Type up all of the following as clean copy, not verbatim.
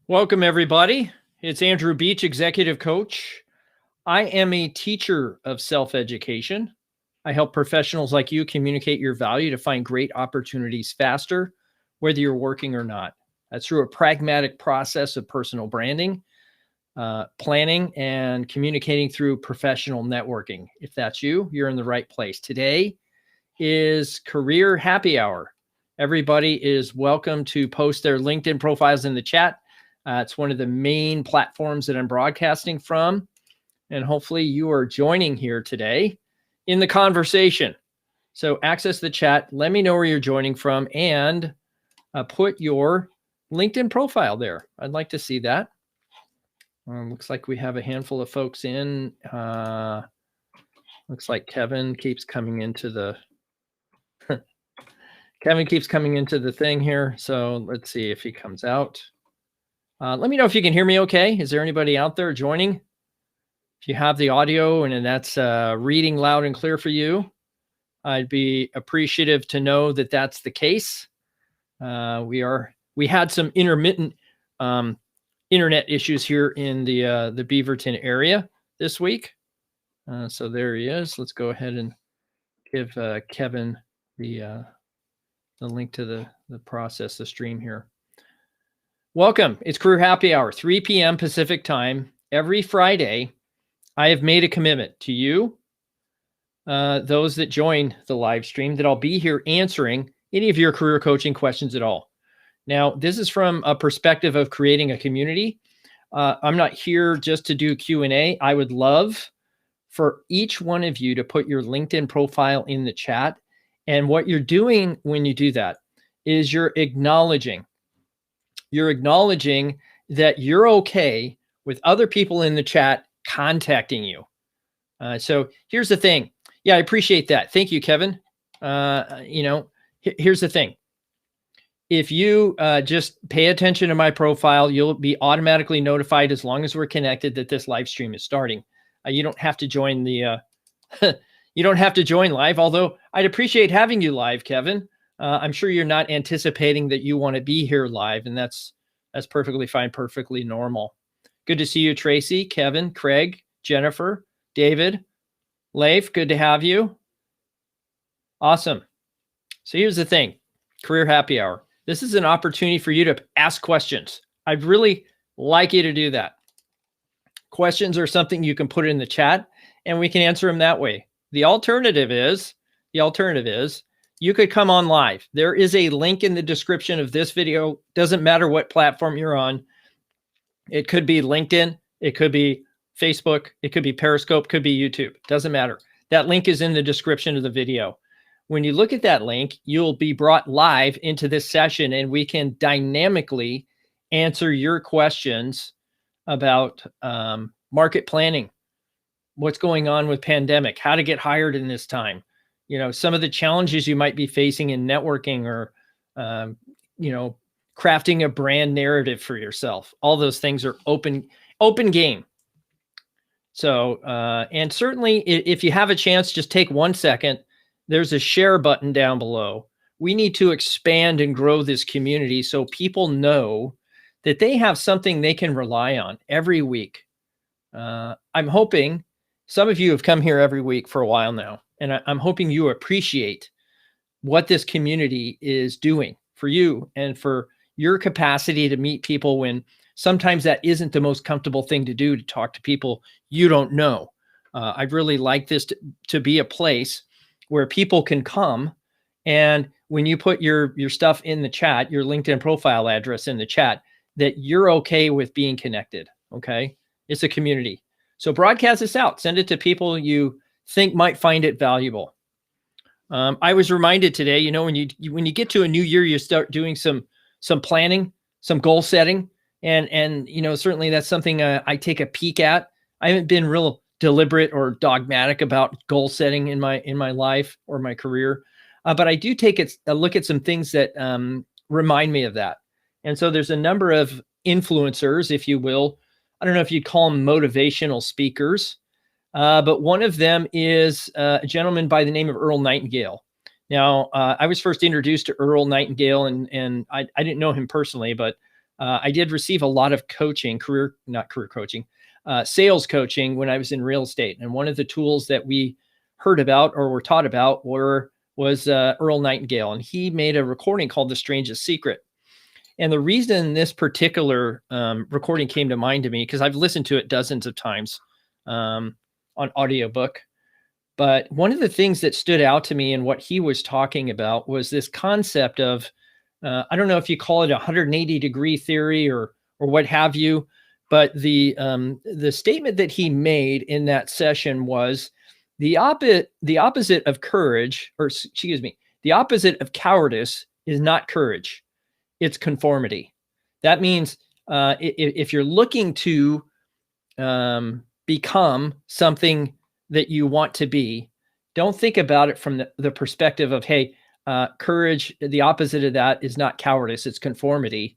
Welcome, everybody. It's Andrew Beach, Executive Coach. I am a teacher of self-education. I help professionals like you communicate your value to find great opportunities faster, whether you're working or not. That's through a pragmatic process of personal branding, planning, and communicating through professional networking. If that's you, you're in the right place. Today is Career Happy Hour. Everybody is welcome to post their LinkedIn profiles in the chat. It's one of the main platforms that I'm broadcasting from. And hopefully you are joining here today in the conversation. So access the chat, let me know where you're joining from, and put your LinkedIn profile there. I'd like to see that. Looks like we have a handful of folks in. Looks like Kevin keeps coming into the thing here. So let's see if he comes out. Let me know if you can hear me okay. Is there anybody out there joining? If you have the audio and that's reading loud and clear for you, I'd be appreciative to know that that's the case. We had some intermittent internet issues here in the Beaverton area this week. So there he is. Let's go ahead and give Kevin the link to the stream here. Welcome. It's Career Happy Hour, 3 p.m. Pacific time. Every Friday, I have made a commitment to you, those that join the live stream, that I'll be here answering any of your career coaching questions at all. Now, this is from a perspective of creating a community. I'm not here just to do Q&A. I would love for each one of you to put your LinkedIn profile in the chat. And what you're doing when you do that is you're acknowledging that you're okay with other people in the chat contacting you. So here's the thing. Yeah, I appreciate that. Thank you, Kevin. Here's the thing. If you just pay attention to my profile, you'll be automatically notified as long as we're connected that this live stream is starting. You don't have to join the you don't have to join live, although I'd appreciate having you live, Kevin. I'm sure you're not anticipating that you want to be here live, and that's perfectly fine, perfectly normal. Good to see you, Tracy, Kevin, Craig, Jennifer, David, Leif, good to have you. Awesome. So here's the thing, Career Happy Hour. This is an opportunity for you to ask questions. I'd really like you to do that. Questions are something you can put in the chat, and we can answer them that way. The alternative is you could come on live. There is a link in the description of this video. Doesn't matter what platform you're on. It could be LinkedIn. It could be Facebook. It could be Periscope. Could be YouTube. Doesn't matter. That link is in the description of the video. When you look at that link, you'll be brought live into this session, and we can dynamically answer your questions about market planning, what's going on with pandemic, how to get hired in this time. Some of the challenges you might be facing in networking, or, crafting a brand narrative for yourself. All those things are open game. So, and certainly if you have a chance, just take 1 second. There's a share button down below. We need to expand and grow this community so people know that they have something they can rely on every week. I'm hoping some of you have come here every week for a while now. And I'm hoping you appreciate what this community is doing for you and for your capacity to meet people when sometimes that isn't the most comfortable thing to do, to talk to people you don't know. I'd really like this to be a place where people can come, and when you put your stuff in the chat, your LinkedIn profile address in the chat, that you're okay with being connected, okay? It's a community. So broadcast this out. Send it to people you think might find it valuable. I was reminded today, when you get to a new year, you start doing some planning, some goal setting, and certainly that's something I take a peek at. I haven't been real deliberate or dogmatic about goal setting in my life or my career, but I do take a look at some things that remind me of that. And so there's a number of influencers, if you will. I don't know if you'd call them motivational speakers. But one of them is a gentleman by the name of Earl Nightingale. Now, I was first introduced to Earl Nightingale, and I didn't know him personally, but I did receive a lot of coaching, not career coaching, sales coaching when I was in real estate. And one of the tools that we heard about or were taught about was Earl Nightingale. And he made a recording called The Strangest Secret. And the reason this particular recording came to mind to me, because I've listened to it dozens of times on audiobook, but one of the things that stood out to me and what he was talking about was this concept of, I don't know if you call it 180-degree theory or what have you, but the statement that he made in that session was the opposite of courage, or excuse me, the opposite of cowardice is not courage, it's conformity. That means if you're looking to become something that you want to be, don't think about it from the perspective of, hey, courage, the opposite of that is not cowardice, it's conformity,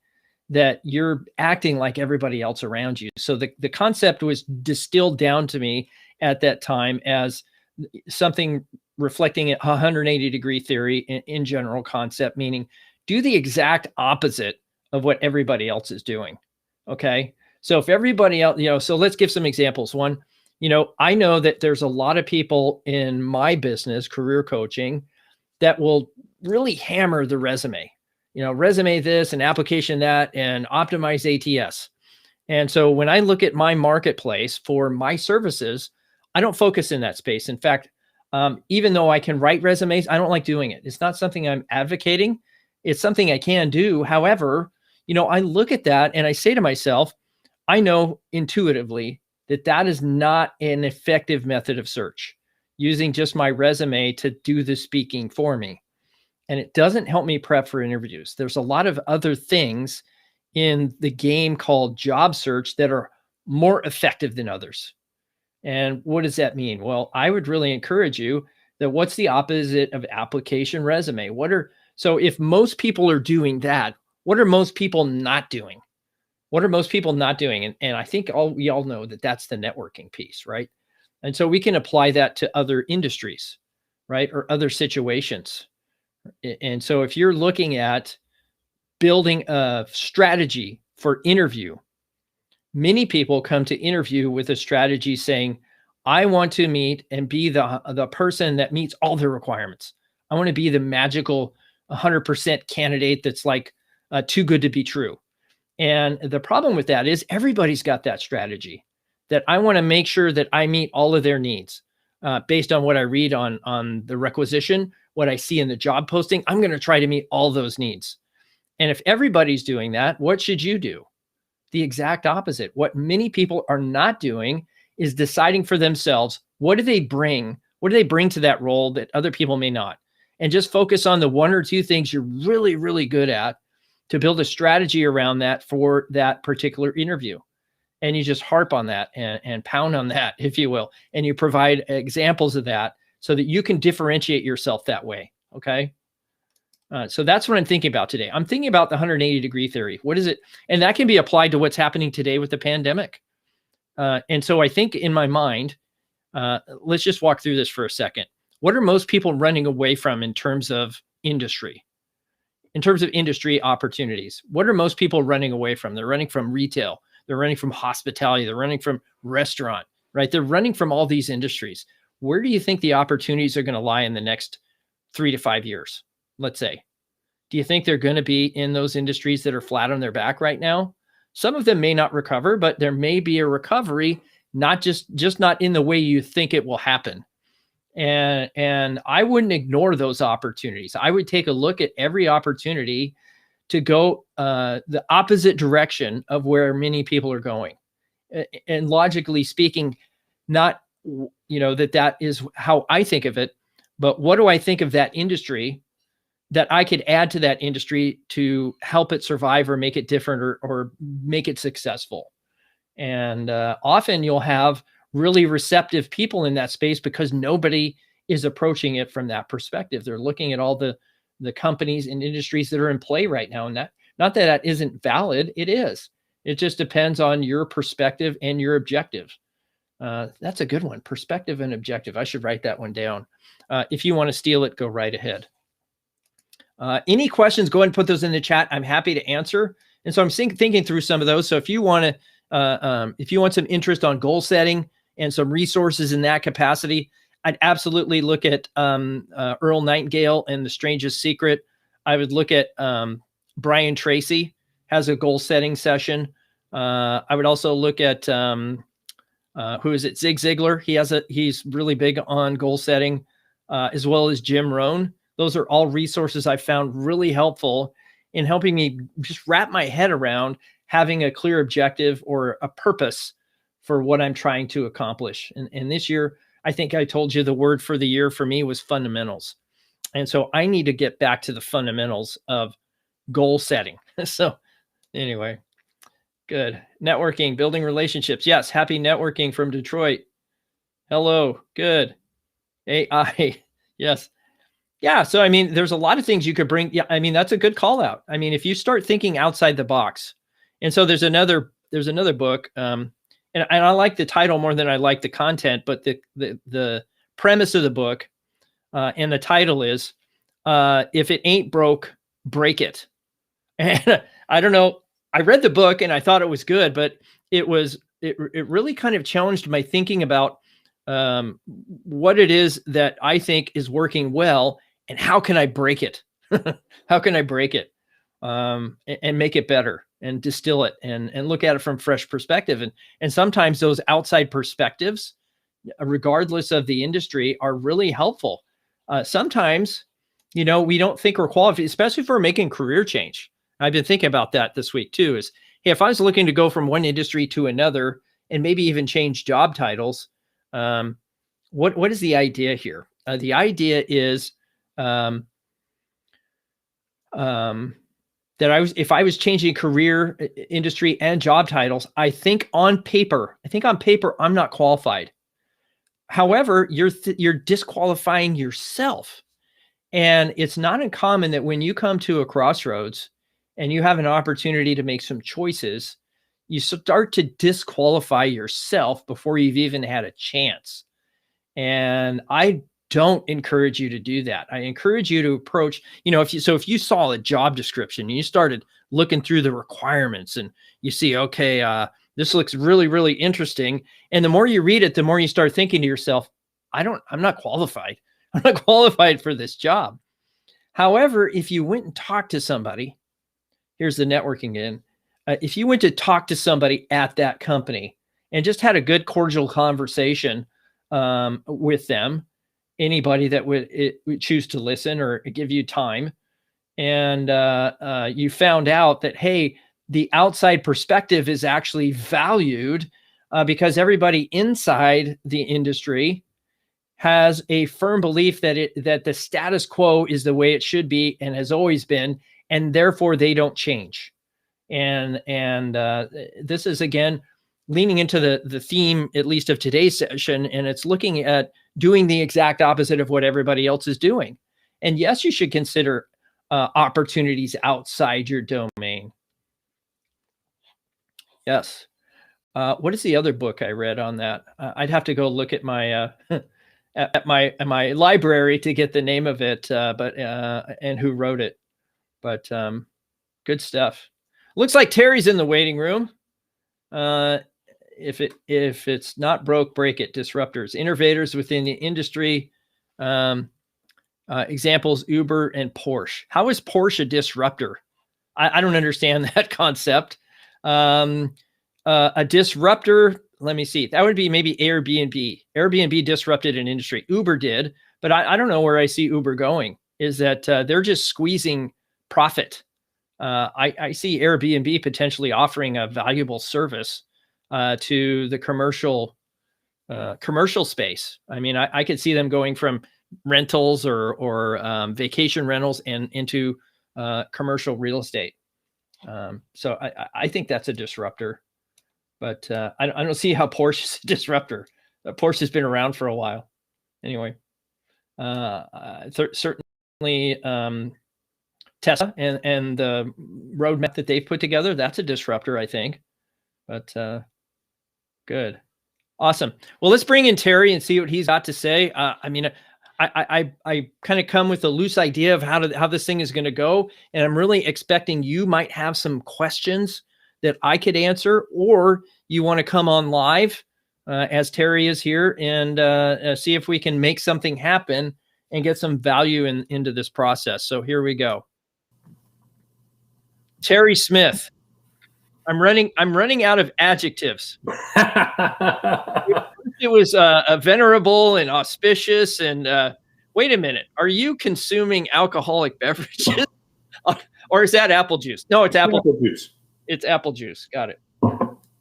that you're acting like everybody else around you. So the concept was distilled down to me at that time as something reflecting a 180-degree theory in general concept, meaning do the exact opposite of what everybody else is doing. Okay. So if everybody else, so let's give some examples. One, I know that there's a lot of people in my business, career coaching, that will really hammer the resume, resume this and application that and optimize ATS. And so when I look at my marketplace for my services, I don't focus in that space. In fact, even though I can write resumes, I don't like doing it. It's not something I'm advocating. It's something I can do. However, I look at that and I say to myself, I know intuitively that is not an effective method of search, using just my resume to do the speaking for me. And it doesn't help me prep for interviews. There's a lot of other things in the game called job search that are more effective than others. And what does that mean? Well, I would really encourage you that what's the opposite of application resume? So if most people are doing that, what are most people not doing? What are most people not doing? And I think we all know that that's the networking piece, right? And so we can apply that to other industries, right? Or other situations. And so if you're looking at building a strategy for interview, many people come to interview with a strategy saying, I want to meet and be the person that meets all the requirements. I want to be the magical 100% candidate that's like too good to be true. And the problem with that is everybody's got that strategy, that I want to make sure that I meet all of their needs based on what I read on the requisition, what I see in the job posting. I'm going to try to meet all those needs. And if everybody's doing that, what should you do? The exact opposite. What many people are not doing is deciding for themselves, what do they bring? What do they bring to that role that other people may not? And just focus on the one or two things you're really, really good at to build a strategy around that for that particular interview. And you just harp on that and pound on that, if you will. And you provide examples of that so that you can differentiate yourself that way. Okay. So that's what I'm thinking about today. I'm thinking about the 180-degree theory. What is it? And that can be applied to what's happening today with the pandemic. And so I think in my mind, let's just walk through this for a second. What are most people running away from in terms of industry? In terms of industry opportunities, what are most people running away from? They're running from retail. They're running from hospitality. They're running from restaurant, right? They're running from all these industries. Where do you think the opportunities are going to lie in the next 3 to 5 years? Let's say, do you think they're going to be in those industries that are flat on their back right now? Some of them may not recover, but there may be a recovery, not just not in the way you think it will happen. And I wouldn't ignore those opportunities. I would take a look at every opportunity to go the opposite direction of where many people are going. And logically speaking, not, that is how I think of it, but what do I think of that industry that I could add to that industry to help it survive or make it different or make it successful? And often you'll have really receptive people in that space because nobody is approaching it from that perspective. They're looking at all the companies and industries that are in play right now. And not that isn't valid, it is. It just depends on your perspective and your objective. That's a good one, perspective and objective. I should write that one down. If you want to steal it, go right ahead. Any questions, go ahead and put those in the chat. I'm happy to answer. And so I'm thinking through some of those. So if you want some interest on goal setting and some resources in that capacity, I'd absolutely look at Earl Nightingale and The Strangest Secret. I would look at Brian Tracy has a goal setting session. I would also look at who is it? Ziglar. He's really big on goal setting, as well as Jim Rohn. Those are all resources I found really helpful in helping me just wrap my head around having a clear objective or a purpose for what I'm trying to accomplish. And this year, I think I told you the word for the year for me was fundamentals. And so I need to get back to the fundamentals of goal setting. So anyway, good. Networking, building relationships. Yes. Happy networking from Detroit. Hello. Good. AI. Yes. Yeah. So, I mean, there's a lot of things you could bring. Yeah. I mean, that's a good call out. I mean, if you start thinking outside the box, and so there's another book, and I like the title more than I like the content, but the premise of the book, and the title is, if it ain't broke, break it. And I don't know, I read the book and I thought it was good, but it really kind of challenged my thinking about what it is that I think is working well and how can I break it? How can I break it and make it better and distill it and look at it from fresh perspective. And sometimes those outside perspectives, regardless of the industry, are really helpful. Sometimes, we don't think we're qualified, especially if we're making career change. I've been thinking about that this week too, is, hey, if I was looking to go from one industry to another and maybe even change job titles, what is the idea here? The idea is that if I was changing career, industry, and job titles, I think on paper, I'm not qualified. However, you're disqualifying yourself. And it's not uncommon that when you come to a crossroads and you have an opportunity to make some choices, you start to disqualify yourself before you've even had a chance. And I don't encourage you to do that. I encourage you to approach, if you saw a job description and you started looking through the requirements and you see, okay, this looks really, really interesting. And the more you read it, the more you start thinking to yourself, I'm not qualified. I'm not qualified for this job. However, if you went and talked to somebody, here's the networking in. If you went to talk to somebody at that company and just had a good, cordial conversation with them, anybody that would choose to listen or give you time, and you found out that, hey, the outside perspective is actually valued because everybody inside the industry has a firm belief that the status quo is the way it should be and has always been, and therefore they don't change. And this is, again, leaning into the theme, at least of today's session, and it's looking at doing the exact opposite of what everybody else is doing. And yes, you should consider opportunities outside your domain. Yes. What is the other book I read on that? I'd have to go look at my at my library to get the name of it, but and who wrote it. But good stuff. Looks like Terry's in the waiting room. If it's not broke, break it. Disruptors, innovators within the industry. Examples: Uber and Porsche. How is Porsche a disruptor? I don't understand that concept. A disruptor, let me see. That would be maybe Airbnb. Airbnb disrupted an industry. Uber did, but I don't know where I see Uber going. Is that they're just squeezing profit. I see Airbnb potentially offering a valuable service to the commercial space. I mean, I could see them going from rentals or vacation rentals and into commercial real estate. So I think that's a disruptor, but I don't see how Porsche is a disruptor. Porsche has been around for a while. Anyway, certainly Tesla and the roadmap that they've put together, that's a disruptor, I think. But good. Awesome. Well, let's bring in Terry and see what he's got to say. I mean, I kind of come with a loose idea of how this thing is going to go, and I'm really expecting you might have some questions that I could answer, or you want to come on live as Terry is here and see if we can make something happen and get some value into this process. So here we go. Terry Smith. I'm running out of adjectives. It was venerable and auspicious. And wait a minute, are you consuming alcoholic beverages, or is that apple juice? No, it's apple juice. It's apple juice. Got it.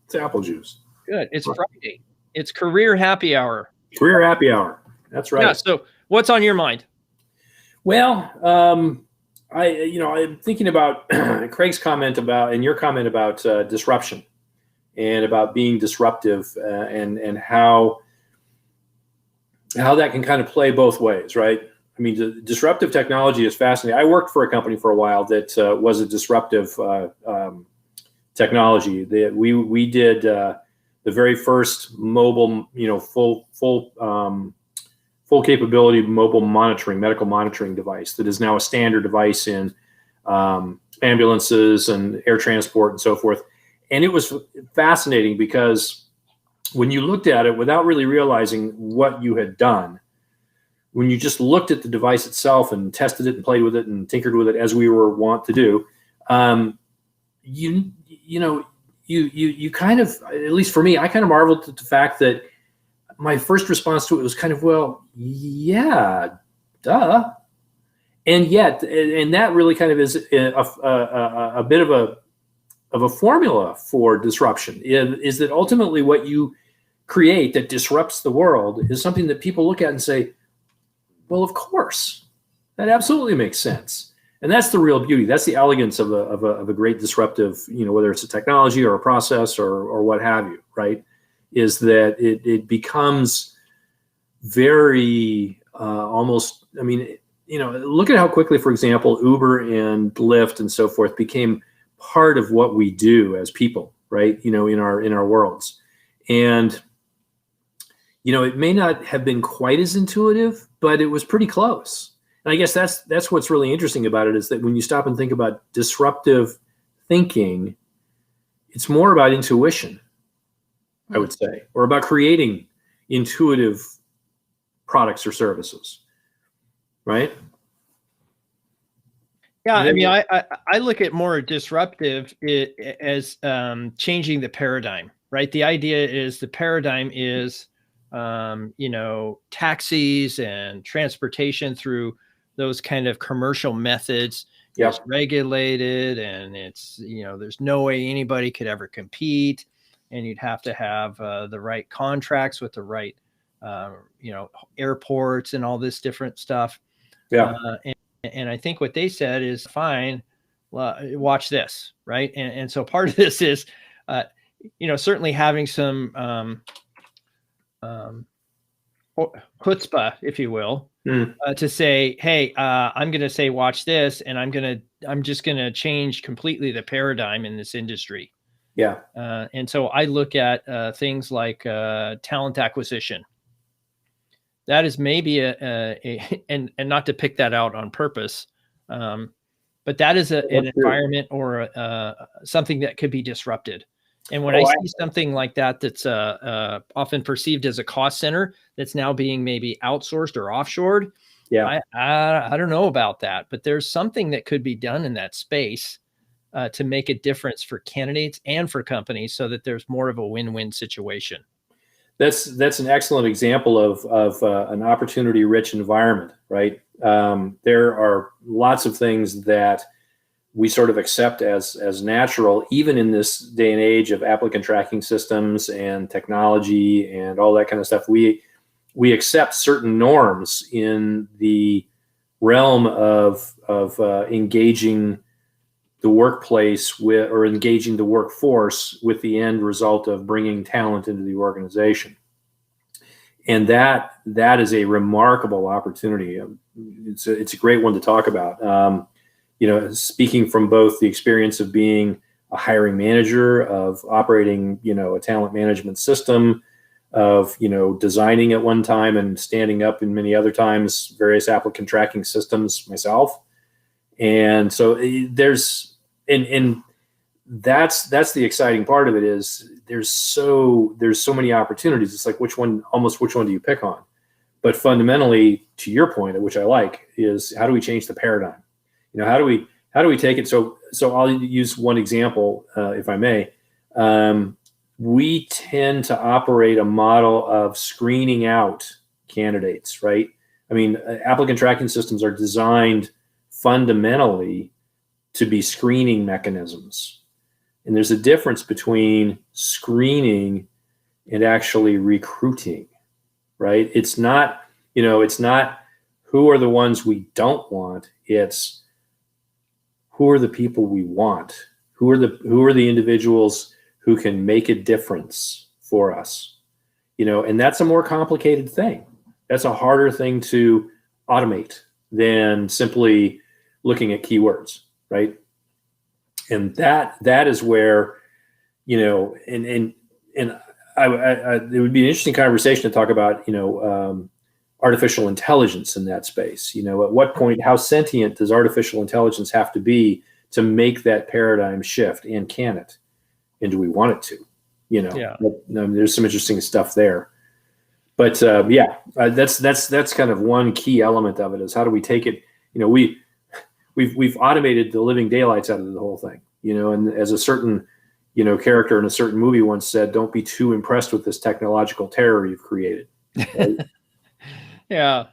It's apple juice. Good. It's Friday. It's career happy hour. Career happy hour. That's right. Yeah. So, what's on your mind? Well, I'm thinking about Craig's comment about, and your comment about disruption and about being disruptive and how that can kind of play both ways, right? I mean, disruptive technology is fascinating. I worked for a company for a while that was a disruptive technology. That we did the very first mobile, full capability mobile monitoring, medical monitoring device that is now a standard device in ambulances and air transport and so forth. And it was fascinating because when you looked at it without really realizing what you had done, when you just looked at the device itself and tested it and played with it and tinkered with it as we were wont to do, you kind of, at least for me, I kind of marveled at the fact that my first response to it was kind of, well, yeah, duh. And yet, and that really kind of is a bit of a formula for disruption, is that ultimately what you create that disrupts the world is something that people look at and say, well, of course, that absolutely makes sense. And that's the real beauty. That's the elegance of a great disruptive, whether it's a technology or a process or what have you, right? Is that it becomes very almost, look at how quickly, for example, Uber and Lyft and so forth became part of what we do as people, right? In our worlds. And, it may not have been quite as intuitive, but it was pretty close. And I guess that's what's really interesting about it, is that when you stop and think about disruptive thinking, it's more about intuition, I would say, or about creating intuitive products or services, right? Yeah, I mean, I look at more disruptive as changing the paradigm, right? The idea is the paradigm is, taxis and transportation through those kind of commercial methods. Yeah. It's regulated, and it's, there's no way anybody could ever compete. And you'd have to have the right contracts with the right, airports and all this different stuff. Yeah. And I think what they said is, fine, watch this, right? And so part of this is, certainly having some chutzpah, if you will, to say, hey, I'm going to say, watch this, and I'm just going to change completely the paradigm in this industry. Yeah. And so I look at things like talent acquisition. That is maybe and not to pick that out on purpose, but that is an environment or something that could be disrupted. And when I see something like that, that's often perceived as a cost center that's now being maybe outsourced or offshored, yeah, I don't know about that, but there's something that could be done in that space to make a difference for candidates and for companies, so that there's more of a win-win situation. That's an excellent example of an opportunity-rich environment, right? There are lots of things that we sort of accept as natural, even in this day and age of applicant tracking systems and technology and all that kind of stuff. We accept certain norms in the realm of engaging the workplace with, or engaging the workforce with, the end result of bringing talent into the organization. And that is a remarkable opportunity. It's a great one to talk about. Speaking from both the experience of being a hiring manager, of operating, a talent management system, of, designing at one time and standing up in many other times, various applicant tracking systems myself. And so there's, and that's the exciting part of it, is there's so many opportunities. It's like, which one do you pick on? But fundamentally, to your point, which I like, is how do we change the paradigm? How do we take it? So I'll use one example, if I may. We tend to operate a model of screening out candidates, right? I mean, applicant tracking systems are designed fundamentally to be screening mechanisms. And there's a difference between screening and actually recruiting, right? It's not who are the ones we don't want. It's who are the people we want? Who are the individuals who can make a difference for us? And that's a more complicated thing. That's a harder thing to automate than simply looking at keywords, right? And that is where, and it would be an interesting conversation to talk about, artificial intelligence in that space. At what point, how sentient does artificial intelligence have to be to make that paradigm shift? And can it? And do we want it to? Yeah. There's some interesting stuff there. But that's kind of one key element of it, is how do we take it? We've automated the living daylights out of the whole thing. And as a certain character in a certain movie once said, "Don't be too impressed with this technological terror you've created." Right? Yeah.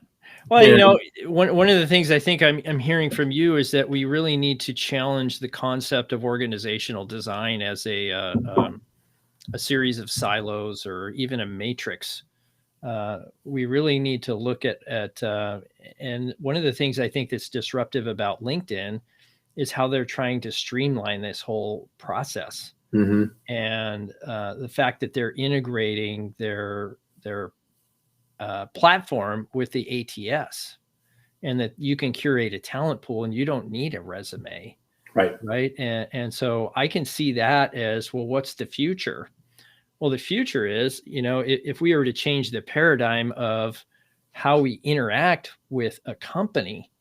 Well, one of the things I think I'm hearing from you is that we really need to challenge the concept of organizational design as a series of silos or even a matrix. We really need to look at and one of the things I think that's disruptive about LinkedIn is how they're trying to streamline this whole process. Mm-hmm. And the fact that they're integrating their platform with the ATS, and that you can curate a talent pool and you don't need a resume. Right. And so I can see that as, well, what's the future? Well, the future is, if we were to change the paradigm of how we interact with a company,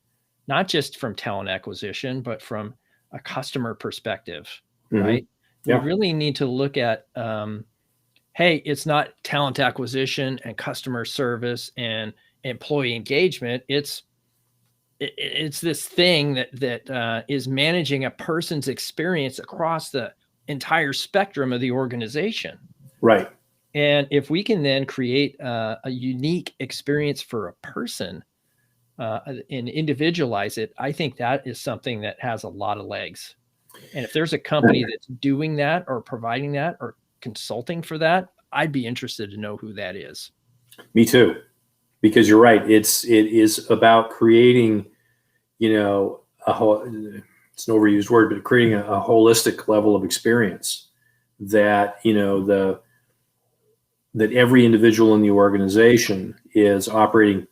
not just from talent acquisition, but from a customer perspective, mm-hmm. right? Yeah. We really need to look at, hey, it's not talent acquisition and customer service and employee engagement. It's this thing that is managing a person's experience across the entire spectrum of the organization. Right. And if we can then create a unique experience for a person and individualize it, I think that is something that has a lot of legs. And if there's a company that's doing that or providing that or consulting for that, I'd be interested to know who that is. Me too, because you're right. It is about creating, a whole, it's an overused word, but creating a holistic level of experience that, that every individual in the organization is operating,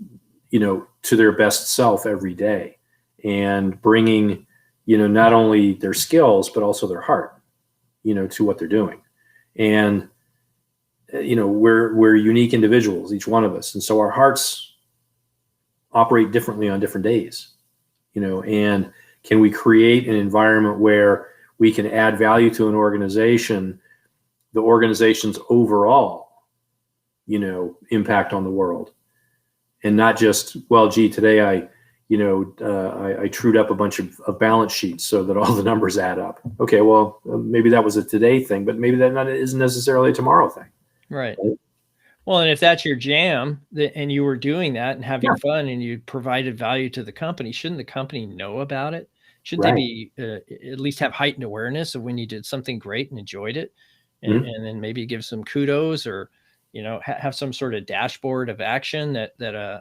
to their best self every day, and bringing, not only their skills, but also their heart, to what they're doing. And, we're unique individuals, each one of us. And so our hearts operate differently on different days, and can we create an environment where we can add value to an organization, the organization's overall, impact on the world, and not just, well, gee, today I trued up a bunch of balance sheets so that all the numbers add up. Okay, well, maybe that was a today thing, but maybe that isn't necessarily a tomorrow thing. Right. Well, and if that's your jam, and you were doing that and having fun, and you provided value to the company, shouldn't the company know about it? Shouldn't they be at least have heightened awareness of when you did something great and enjoyed it, and then maybe give some kudos, or have some sort of dashboard of action that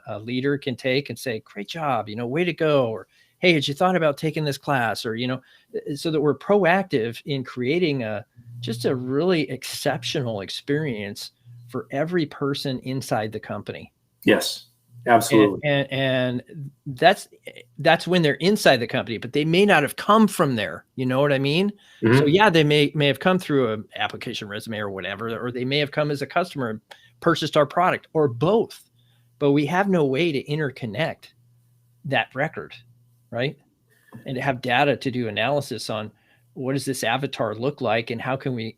a leader can take and say, great job, way to go, or hey, had you thought about taking this class, or so that we're proactive in creating just a really exceptional experience for every person inside the company. Yes. Absolutely. And that's when they're inside the company, but they may not have come from there. You know what I mean? Mm-hmm. So yeah, they may have come through an application resume or whatever, or they may have come as a customer and purchased our product, or both. But we have no way to interconnect that record, right? And to have data to do analysis on what does this avatar look like, and how can we,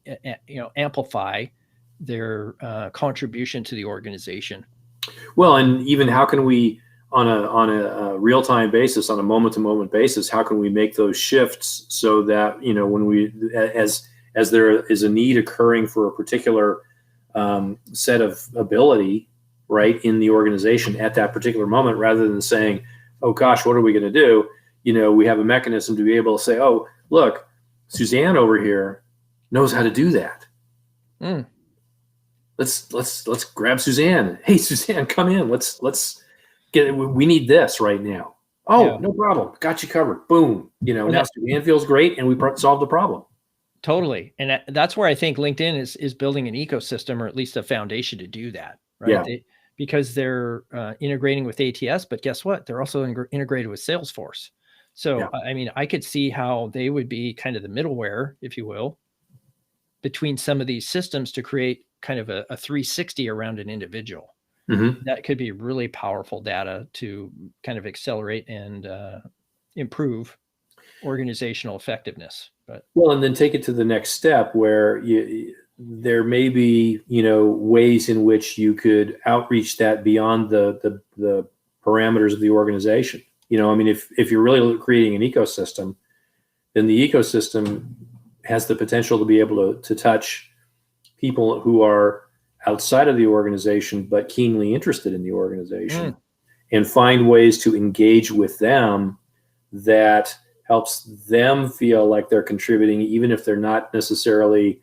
amplify their contribution to the organization. Well, and even how can we, on a real-time basis, on a moment-to-moment basis, how can we make those shifts so that, when we, as there is a need occurring for a particular set of ability, right, in the organization at that particular moment, rather than saying, oh gosh, what are we going to do? We have a mechanism to be able to say, oh, look, Suzanne over here knows how to do that. Mm. Let's grab Suzanne. Hey, Suzanne, come in. Let's get it. We need this right now. Oh, yeah. No problem. Got you covered. Boom. Now Suzanne feels great, and we solved the problem. Totally. And that's where I think LinkedIn is building an ecosystem, or at least a foundation to do that. Right. Yeah. Because they're integrating with ATS, but guess what? They're also integrated with Salesforce. So, yeah. I mean, I could see how they would be kind of the middleware, if you will, between some of these systems to create kind of a 360 around an individual. Mm-hmm. That could be really powerful data to kind of accelerate and improve organizational effectiveness. Well, and then take it to the next step where there may be, ways in which you could outreach that beyond the parameters of the organization. If you're really creating an ecosystem, then the ecosystem has the potential to be able to touch people who are outside of the organization, but keenly interested in the organization, and find ways to engage with them that helps them feel like they're contributing, even if they're not necessarily,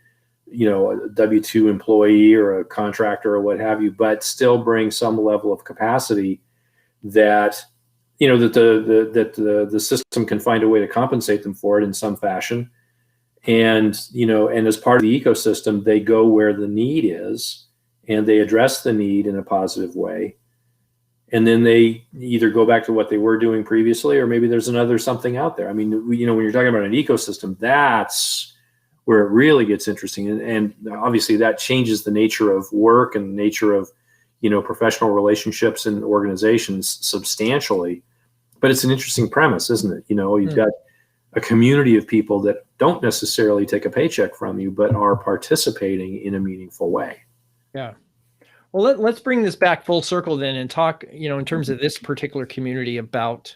a W-2 employee or a contractor or what have you, but still bring some level of capacity that, that the system can find a way to compensate them for it in some fashion. And, and as part of the ecosystem, they go where the need is and they address the need in a positive way. And then they either go back to what they were doing previously, or maybe there's another something out there. I mean, when you're talking about an ecosystem, that's where it really gets interesting. And obviously that changes the nature of work and the nature of, professional relationships and organizations substantially. But it's an interesting premise, isn't it? You've got a community of people that don't necessarily take a paycheck from you, but are participating in a meaningful way. Yeah. Well, let's bring this back full circle then and talk, in terms of this particular community about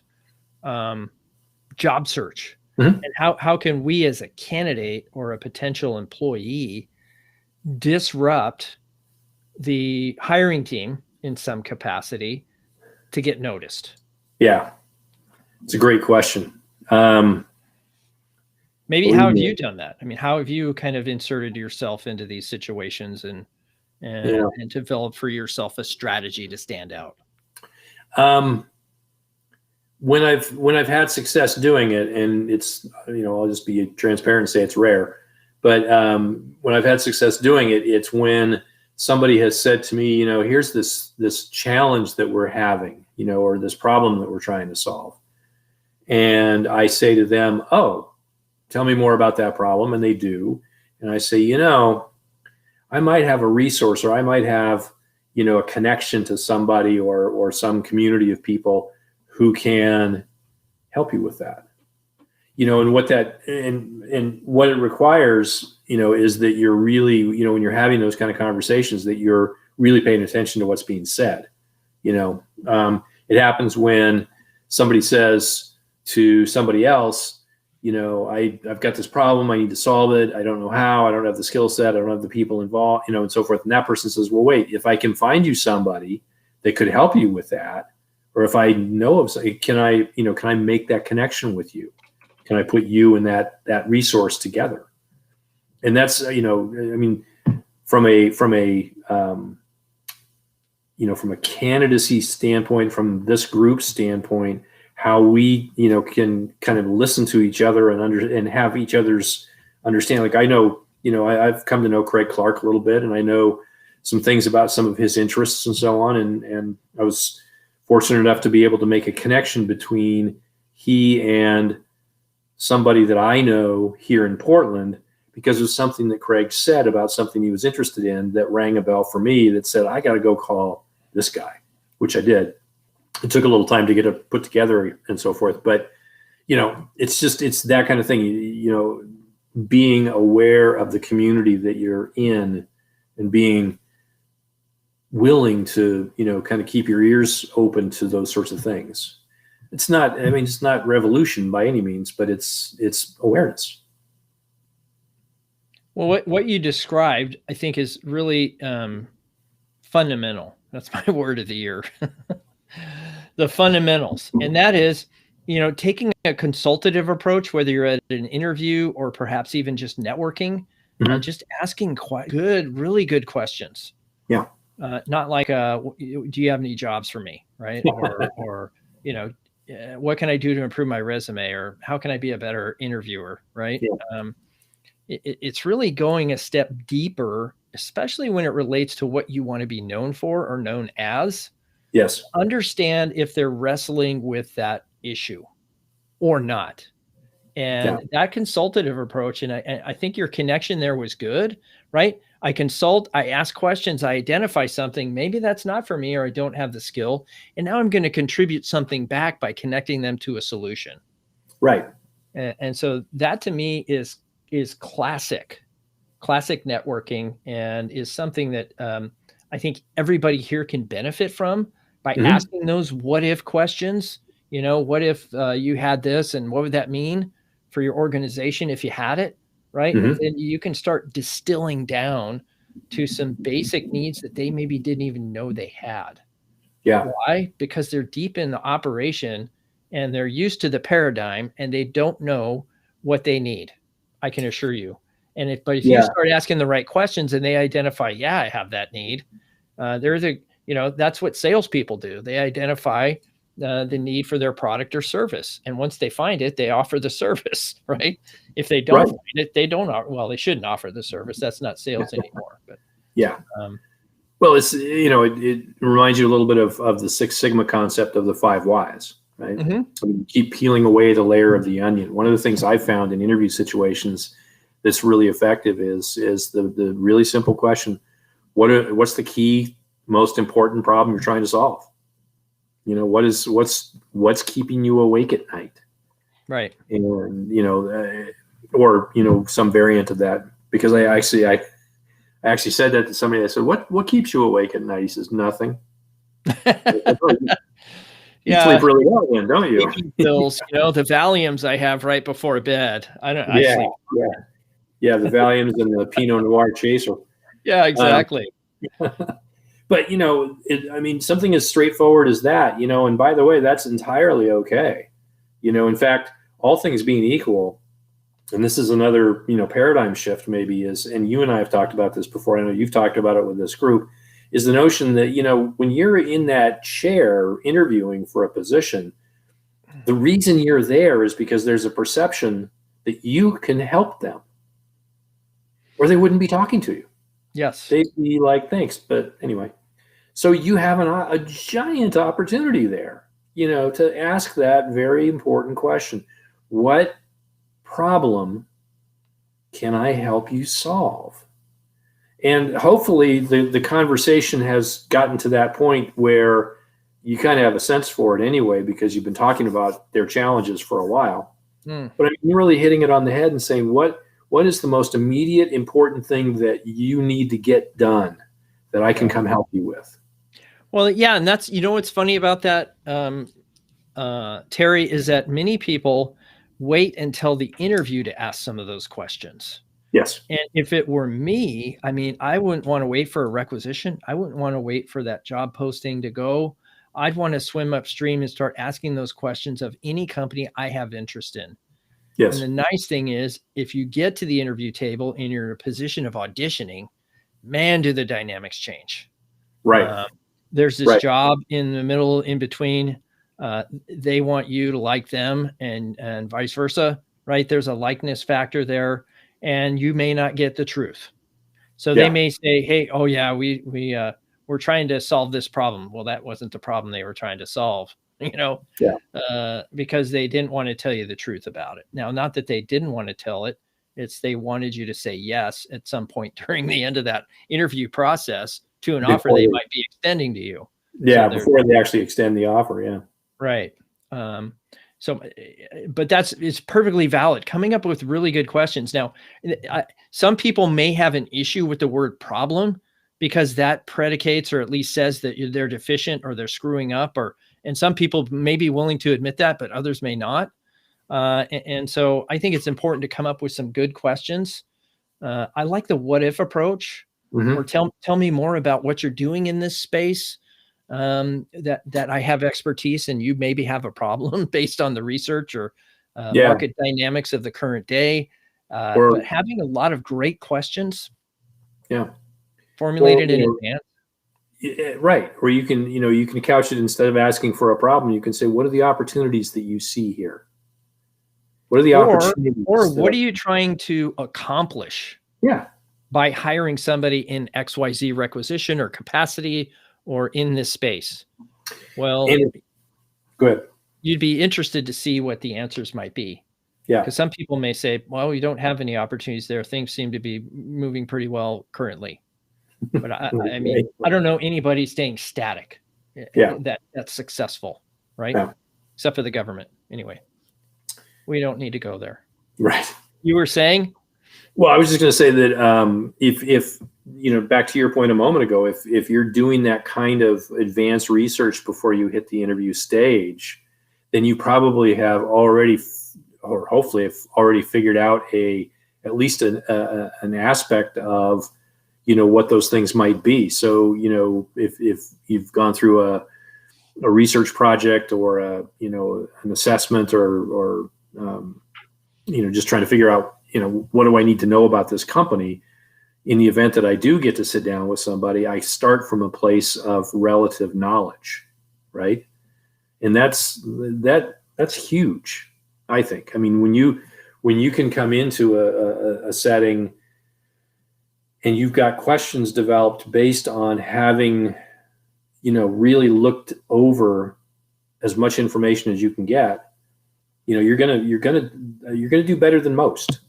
job search. Mm-hmm. And how can we as a candidate or a potential employee disrupt the hiring team in some capacity to get noticed? Yeah, it's a gret question. Maybe how have you done that? I mean, how have you kind of inserted yourself into these situations and develop for yourself a strategy to stand out? When I've had success doing it, and it's, I'll just be transparent and say it's rare, but when I've had success doing it, it's when somebody has said to me, here's this challenge that we're having, or this problem that we're trying to solve. And I say to them, oh, tell me more about that problem. And they do. And I say, I might have a resource, or I might have, a connection to somebody or some community of people who can help you with that. And what that and what it requires, is that you're really, when you're having those kind of conversations, that you're really paying attention to what's being said. It happens when somebody says to somebody else, I've got this problem, I need to solve it. I don't know how, I don't have the skill set, I don't have the people involved, and so forth. And that person says, well, wait, if I can find you somebody that could help you with that, or if I know of something, can I make that connection with you? Can I put you and that resource together? And that's, from a candidacy standpoint, from this group's standpoint, how we, can kind of listen to each other and have each other's understand. Like, I know, I've come to know Craig Clark a little bit, and I know some things about some of his interests and so on. And I was fortunate enough to be able to make a connection between he and somebody that I know here in Portland because of something that Craig said about something he was interested in that rang a bell for me that said, I got to go call this guy, which I did. It took a little time to get it put together and so forth. But, it's that kind of thing, being aware of the community that you're in and being willing to, kind of keep your ears open to those sorts of things. It's not revolution by any means, but it's awareness. Well, what you described, I think, is really fundamental. That's my word of the year. The fundamentals. And that is, taking a consultative approach, whether you're at an interview or perhaps even just networking, just asking really good questions. Yeah. Not like, do you have any jobs for me? Right. Or what can I do to improve my resume, or how can I be a better interviewer? Right. Yeah. It's really going a step deeper, especially when it relates to what you want to be known for or known as. Yes. Understand if they're wrestling with that issue or not. And that consultative approach, and I think your connection there was good, right? I consult, I ask questions, I identify something. Maybe that's not for me, or I don't have the skill. And now I'm going to contribute something back by connecting them to a solution. Right. And so that to me is classic networking, and is something that I think everybody here can benefit from by asking those what if questions. What if you had this, and what would that mean for your organization if you had it, right? And then you can start distilling down to some basic needs that they maybe didn't even know they had. Yeah. Why? Because they're deep in the operation and they're used to the paradigm, and they don't know what they need. I can assure you. But if you start asking the right questions and they identify, I have that need. That's what salespeople do. They identify the need for their product or service. And once they find it, they offer the service, right? If they don't find it, they don't. Well, they shouldn't offer the service. That's not sales anymore. But well, it's, it reminds you a little bit of the Six Sigma concept of the 5 whys, right? Keep peeling away the layer of the onion. One of the things I found in interview situations that's really effective is the really simple question: what's the key, most important problem you're trying to solve? What's keeping you awake at night? Right. And, or some variant of that, because I actually said that to somebody. I said, what keeps you awake at night? He says, nothing. You sleep really well then, don't you? Pills, the Valiums I have right before bed. I sleep. Yeah, the Valiums and the Pinot Noir chaser. Yeah, exactly. But, something as straightforward as that, and by the way, that's entirely okay. In fact, all things being equal, and this is another, paradigm shift maybe is, and you and I have talked about this before, I know you've talked about it with this group, is the notion that, when you're in that chair interviewing for a position, the reason you're there is because there's a perception that you can help them, or they wouldn't be talking to you. Yes. They'd be like, thanks. But anyway, so you have a giant opportunity there, to ask that very important question. What problem can I help you solve? And hopefully the conversation has gotten to that point where you kind of have a sense for it anyway, because you've been talking about their challenges for a while. But I'm really hitting it on the head and saying, what is the most immediate important thing that you need to get done that I can come help you with? Well, yeah. And that's, what's funny about that, Terry, is that many people wait until the interview to ask some of those questions. Yes. And if it were me, I wouldn't want to wait for a requisition. I wouldn't want to wait for that job posting to go. I'd want to swim upstream and start asking those questions of any company I have interest in. Yes. And the nice thing is, if you get to the interview table and you're in a position of auditioning, man, do the dynamics change. Right. There's this job in the middle, in between. They want you to like them, and vice versa, right? There's a likeness factor there, and you may not get the truth. So they may say, "Hey, oh yeah, we we're trying to solve this problem. Well, that wasn't the problem they were trying to solve, because they didn't want to tell you the truth about it. Now, not that they didn't want to tell it. It's they wanted you to say yes at some point during the end of that interview process to an offer they might be extending to you. Yeah, so before they actually extend the offer. Yeah. Right. But it's perfectly valid. Coming up with really good questions. Now, some people may have an issue with the word problem because that predicates or at least says that they're deficient or they're screwing up, and some people may be willing to admit that, but others may not. And so I think it's important to come up with some good questions. I like the what if approach, or tell me more about what you're doing in this space. That I have expertise and you maybe have a problem based on the research or market dynamics of the current day. But having a lot of great questions, formulated in advance. Right. Or you can couch it, instead of asking for a problem, you can say, what are the opportunities that you see here? What are the opportunities? Or what are you trying to accomplish? Yeah. By hiring somebody in XYZ requisition or capacity or in this space? Well, go ahead. You'd be interested to see what the answers might be. Yeah. Because some people may say, well, we don't have any opportunities there. Things seem to be moving pretty well currently. But I mean, I don't know anybody staying static. That's successful, right? Yeah. Except for the government. Anyway, we don't need to go there. Right. You were saying? Well, I was just going to say that if back to your point a moment ago, if you're doing that kind of advanced research before you hit the interview stage, then you probably have already, or hopefully have already figured out at least an aspect of what those things might be. So if you've gone through a research project or an assessment or just trying to figure out what do I need to know about this company, in the event that I do get to sit down with somebody, I start from a place of relative knowledge, right? And that's huge, I think. I mean, when you can come into a setting and you've got questions developed based on having, really looked over as much information as you can get, you're gonna do better than most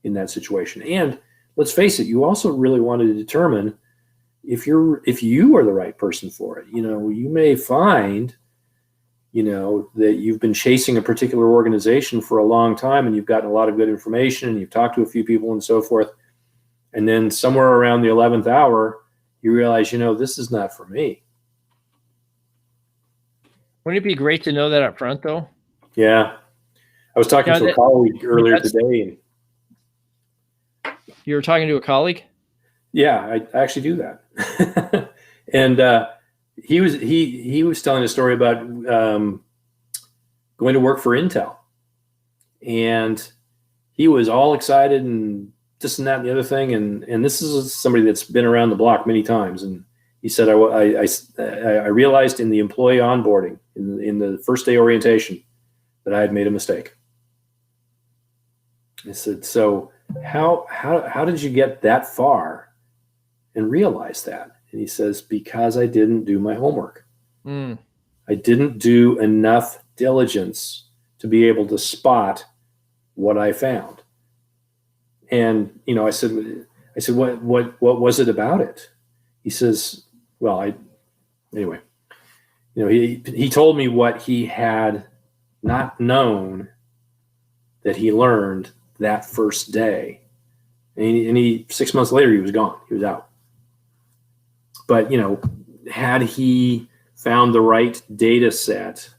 in that situation. And let's face it, you also really want to determine if you are the right person for it. You may find, that you've been chasing a particular organization for a long time and you've gotten a lot of good information and you've talked to a few people and so forth. And then somewhere around the 11th hour, you realize, this is not for me. Wouldn't it be great to know that up front, though? Yeah. I was talking to a colleague earlier today. You were talking to a colleague? Yeah, I actually do that. And he was telling a story about going to work for Intel. And he was all excited and this and that and the other thing. And this is somebody that's been around the block many times. And he said, I realized in the employee onboarding, in the first day orientation, that I had made a mistake. I said, so how did you get that far and realize that? And he says, because I didn't do my homework. I didn't do enough diligence to be able to spot what I found. And, I said, what was it about it? He says, well, he told me what he had not known that he learned that first day. And he 6 months later, he was gone. He was out. But, had he found the right data set,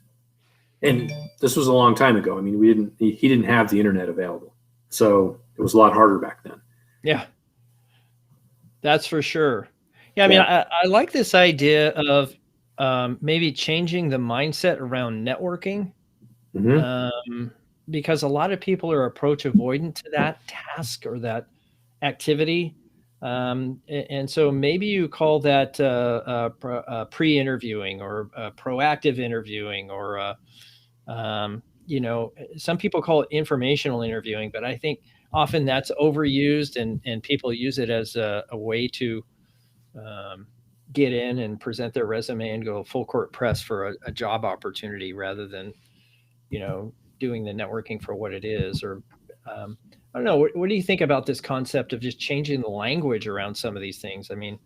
and this was a long time ago. I mean, he didn't have the internet available. So it was a lot harder back then. Yeah, that's for sure. Yeah. I mean, I like this idea of maybe changing the mindset around networking. Because a lot of people are approach avoidant to that task or that activity. And so maybe you call that pre-interviewing or proactive interviewing, or, some people call it informational interviewing, but I think often that's overused and people use it as a way to get in and present their resume and go full court press for a job opportunity rather than, doing the networking for what it is. Or I don't know. What do you think about this concept of just changing the language around some of these things? I mean,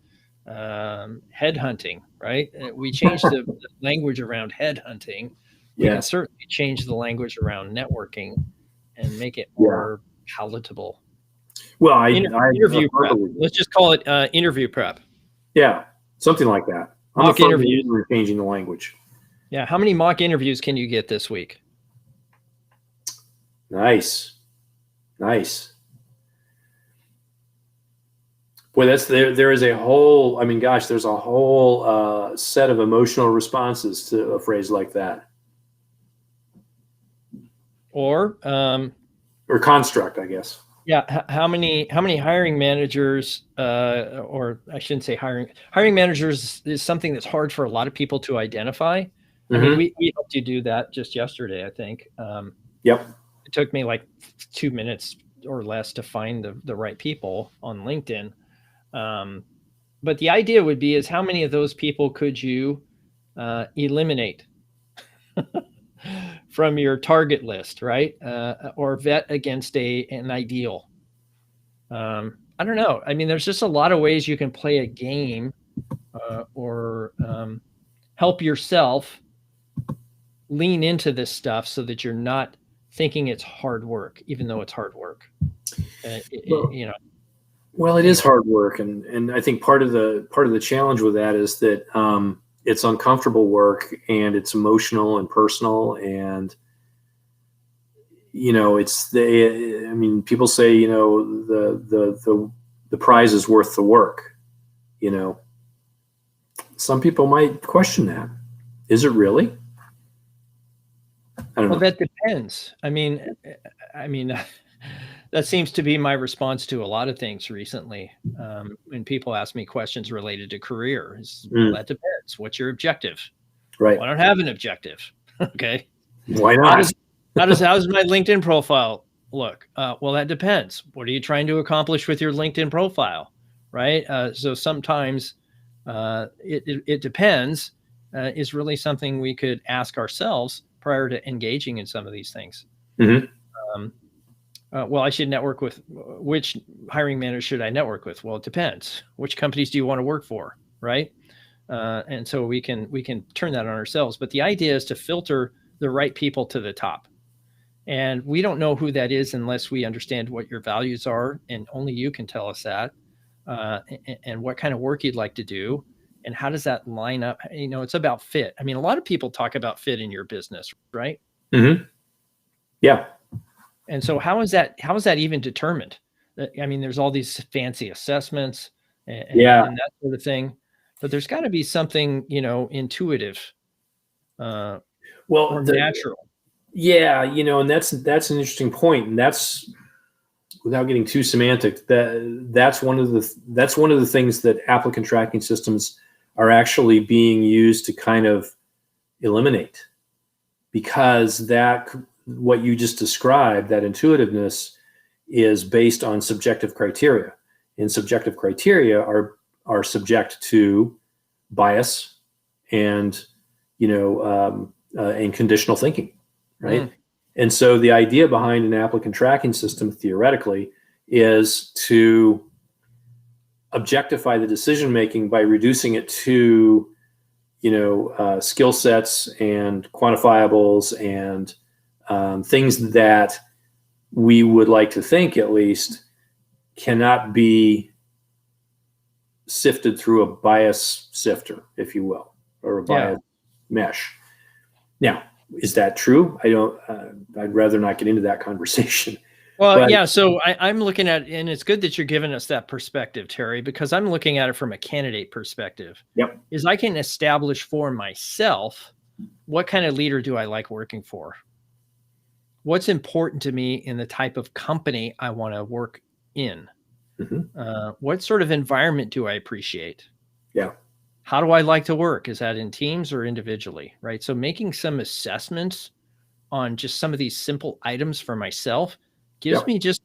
headhunting, right? We changed the language around headhunting. We can certainly change the language around networking and make it more palatable. Well, interview prep. Let's just call it interview prep. Yeah, something like that. Mock interviews. We're changing the language. Yeah. How many mock interviews can you get this week? Nice. Boy, there is a whole, there's a whole set of emotional responses to a phrase like that. Or construct, I guess. Yeah. How many hiring managers, or I shouldn't say hiring managers is something that's hard for a lot of people to identify. Mm-hmm. I mean, we helped you do that just yesterday, I think. Yep. It took me like 2 minutes or less to find the right people on LinkedIn. But the idea would be is how many of those people could you eliminate from your target list, right? Or vet against an ideal. I don't know. I mean, there's just a lot of ways you can play a game or help yourself lean into this stuff so that you're not thinking it's hard work, even though it's hard work. Well, it is hard work, and I think part of the challenge with that is that it's uncomfortable work, and it's emotional and personal, and people say the prize is worth the work. Some people might question that. Is it really? I don't know. That depends. I mean, that seems to be my response to a lot of things recently. When people ask me questions related to career, that depends. What's your objective? Right. Well, I don't have an objective. Okay. Why not? How does my LinkedIn profile look? Well, that depends. What are you trying to accomplish with your LinkedIn profile? Right. So sometimes it depends is really something we could ask ourselves prior to engaging in some of these things. Mm-hmm. Well, I should network with which hiring manager should I network with? Well, it depends. Which companies do you want to work for? Right. And so we can turn that on ourselves. But the idea is to filter the right people to the top. And we don't know who that is unless we understand what your values are. And only you can tell us that. And what kind of work you'd like to do. And how does that line up? It's about fit. I mean, a lot of people talk about fit in your business, right? Mm-hmm. Yeah. And so how is that even determined? I mean, there's all these fancy assessments and that sort of thing, but there's got to be something, intuitive, or natural. Yeah. And that's an interesting point. And that's, without getting too semantic, that's one of the things that applicant tracking systems are actually being used to kind of eliminate, because what you just described, that intuitiveness, is based on subjective criteria, and subjective criteria are subject to bias and and conditional thinking, right? And so the idea behind an applicant tracking system theoretically is to objectify the decision making by reducing it to skill sets and quantifiables and things that we would like to think, at least, cannot be sifted through a bias sifter, if you will, or a bias mesh. Now, is that true? I'd rather not get into that conversation. Well, so I'm looking at, and it's good that you're giving us that perspective, Terry, because I'm looking at it from a candidate perspective. Yep. Is I can establish for myself, what kind of leader do I like working for? What's important to me in the type of company I want to work in? Mm-hmm. What sort of environment do I appreciate? Yeah. How do I like to work? Is that in teams or individually? Right. So making some assessments on just some of these simple items for myself gives me just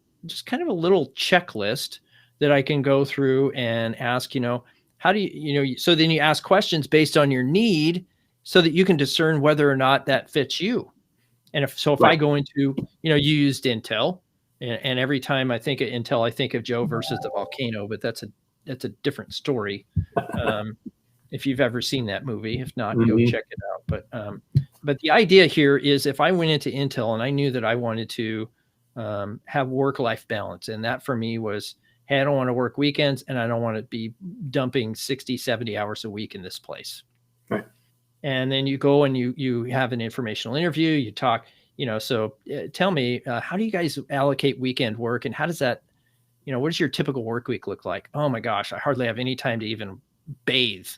kind of a little checklist that I can go through and ask, how do so then you ask questions based on your need so that you can discern whether or not that fits you. And if Right. I go into, you used Intel, and every time I think of Intel, I think of Joe versus the volcano, but that's a different story. If you've ever seen that movie, if not, go check it out. But the idea here is if I went into Intel and I knew that I wanted to have work-life balance, and that for me was, hey, I don't want to work weekends and I don't want to be dumping 60, 70 hours a week in this place. Right. And then you go and you have an informational interview, you talk, so tell me, how do you guys allocate weekend work, and how does that, what does your typical work week look like? Oh my gosh, I hardly have any time to even bathe,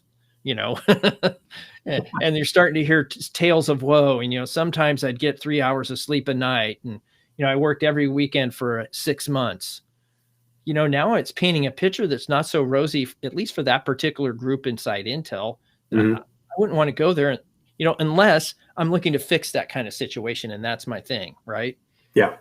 and you're starting to hear tales of woe. And, sometimes I'd get 3 hours of sleep a night, and, I worked every weekend for 6 months. Now it's painting a picture that's not so rosy, at least for that particular group inside Intel. I wouldn't want to go there, unless I'm looking to fix that kind of situation. And that's my thing. Right. Yeah.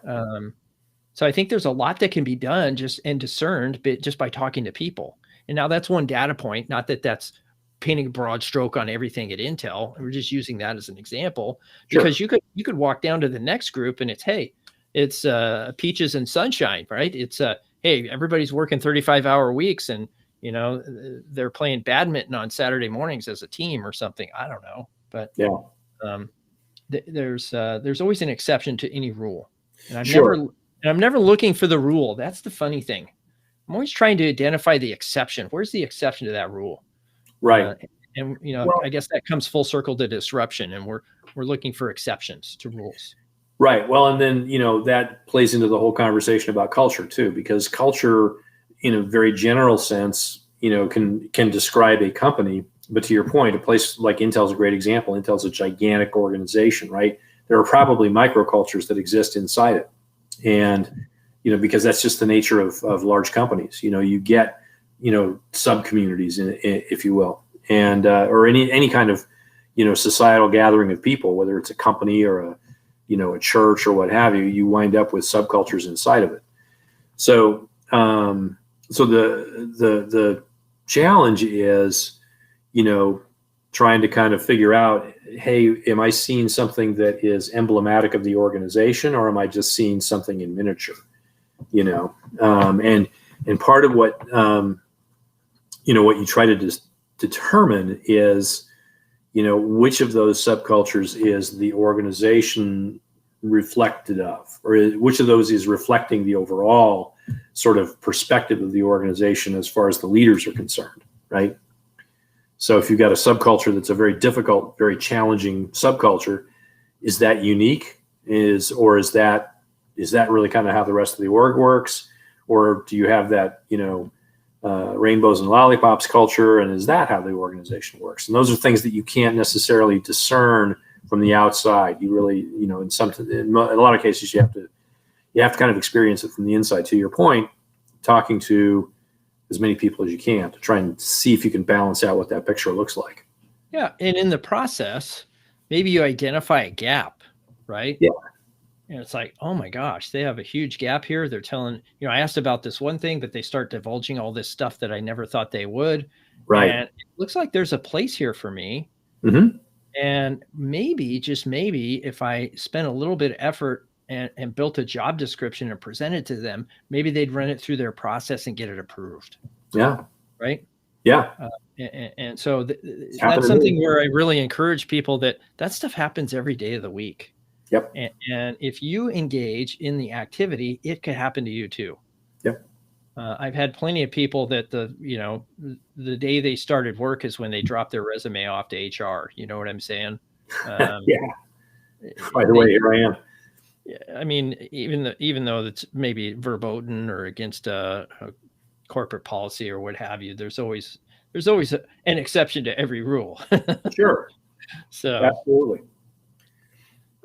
So I think there's a lot that can be done and discerned just by talking to people. And now that's one data point, not that that's painting a broad stroke on everything at Intel. We're just using that as an example, because you could walk down to the next group and it's peaches and sunshine, right? It's hey, everybody's working 35-hour weeks, and they're playing badminton on Saturday mornings as a team or something. I don't know, but there's always an exception to any rule, and I'm never looking for the rule. That's the funny thing. I'm always trying to identify the exception. Where's the exception to that rule? Right. I guess that comes full circle to disruption, and we're looking for exceptions to rules. Right. Well, and then, that plays into the whole conversation about culture too, because culture, in a very general sense, can describe a company. But to your point, a place like Intel is a great example. Intel's a gigantic organization, right? There are probably microcultures that exist inside it. And, because that's just the nature of large companies. You get, sub-communities, if you will, and or any kind of, societal gathering of people, whether it's a company or a church or what have you, you wind up with subcultures inside of it. So, so the challenge is, trying to kind of figure out, hey, am I seeing something that is emblematic of the organization, or am I just seeing something in miniature? And part of what, what you try to determine is, which of those subcultures is the organization reflected of, or which of those is reflecting the overall sort of perspective of the organization as far as the leaders are concerned, right? So if you've got a subculture that's a very difficult, very challenging subculture, is that unique? Is that really kind of how the rest of the org works? Or do you have that, rainbows and lollipops culture, and is that how the organization works? And those are things that you can't necessarily discern from the outside. You really, in a lot of cases, you have to kind of experience it from the inside. To your point, talking to as many people as you can to try and see if you can balance out what that picture looks like. Yeah, and in the process, maybe you identify a gap, right? Yeah. And it's like, oh my gosh, they have a huge gap here. They're telling, I asked about this one thing, but they start divulging all this stuff that I never thought they would. Right. And it looks like there's a place here for me. Mm-hmm. And maybe, just maybe, if I spent a little bit of effort and built a job description and presented to them, maybe they'd run it through their process and get it approved. Yeah. Right. Yeah. And so that's something where I really encourage people that stuff happens every day of the week. Yep. And if you engage in the activity, it could happen to you too. Yep. I've had plenty of people that the day they started work is when they drop their resume off to HR. You know what I'm saying? Yeah. By the way, here I am. I mean, even though it's maybe verboten or against a corporate policy or what have you, there's always an exception to every rule. Sure. So absolutely.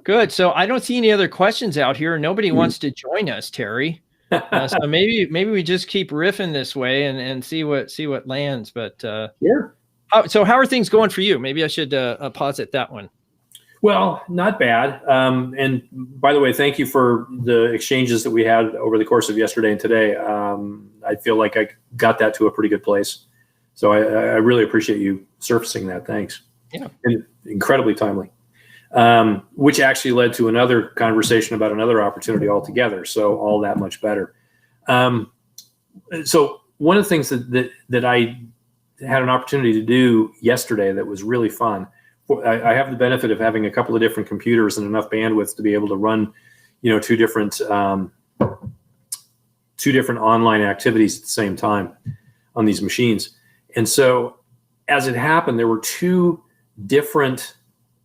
Good. So I don't see any other questions out here. Nobody wants to join us, Terry. So maybe we just keep riffing this way and see what lands. But yeah. So how are things going for you? Maybe I should pause at that one. Well, not bad. And by the way, thank you for the exchanges that we had over the course of yesterday and today. I feel like I got that to a pretty good place. So I really appreciate you surfacing that. Thanks. Yeah. And incredibly timely. Which actually led to another conversation about another opportunity altogether. So all that much better. So one of the things that I had an opportunity to do yesterday that was really fun. I have the benefit of having a couple of different computers and enough bandwidth to be able to run, two different online activities at the same time on these machines. And so as it happened, there were two different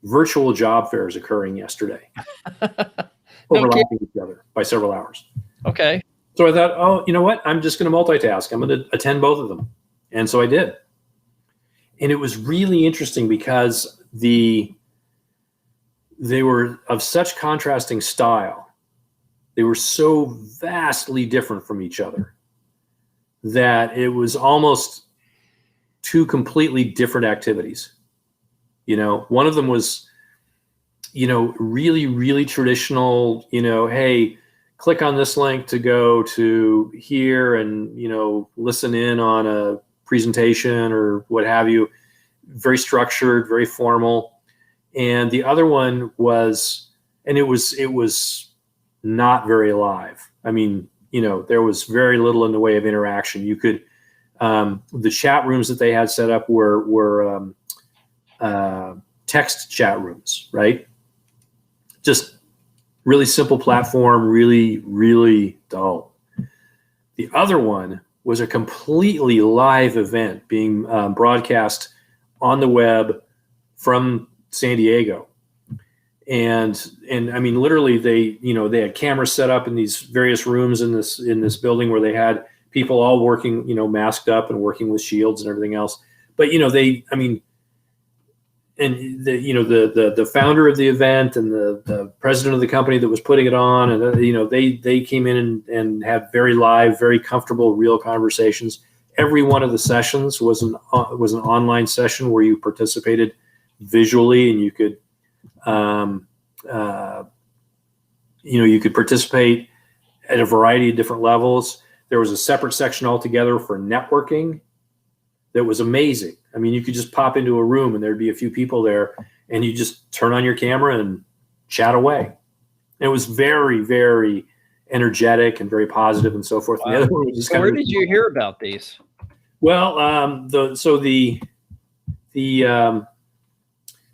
virtual job fairs occurring yesterday, overlapping each other by several hours. Okay. So I thought, oh, you know what? I'm just going to multitask. I'm going to attend both of them. And so I did. And it was really interesting because they were of such contrasting style. They were so vastly different from each other that it was almost two completely different activities. One of them was, really, really traditional, hey, click on this link to go to here and, listen in on a presentation or what have you. Very structured, very formal. And the other one was, and it was not very live. I mean, there was very little in the way of interaction. You could, the chat rooms that they had set up were text chat rooms, right? Just really simple platform, really, really dull. The other one was a completely live event being broadcast on the web from San Diego. And I mean, literally they had cameras set up in these various rooms in this building where they had people all working, masked up and working with shields and everything else. But, and the founder of the event and the president of the company that was putting it on, and they came in and had very live, very comfortable, real conversations. Every one of the sessions was an online session where you participated visually, and you could you could participate at a variety of different levels. There was a separate section altogether for networking that was amazing. I mean, you could just pop into a room and there'd be a few people there, and you just turn on your camera and chat away. And it was very, very energetic and very positive and so forth. Wow. The other one was just where did you hear about these? Well, the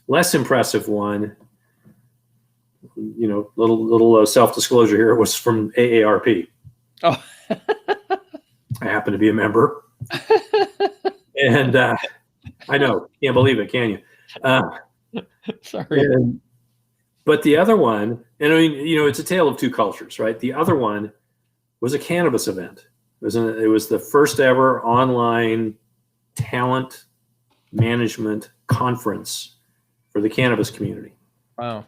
less impressive one, little self-disclosure here, was from AARP. Oh, I happen to be a member. And I know, can't believe it, can you? Sorry. But the other one, and I mean, it's a tale of two cultures, right? The other one was a cannabis event. It was the first ever online talent management conference for the cannabis community. Wow.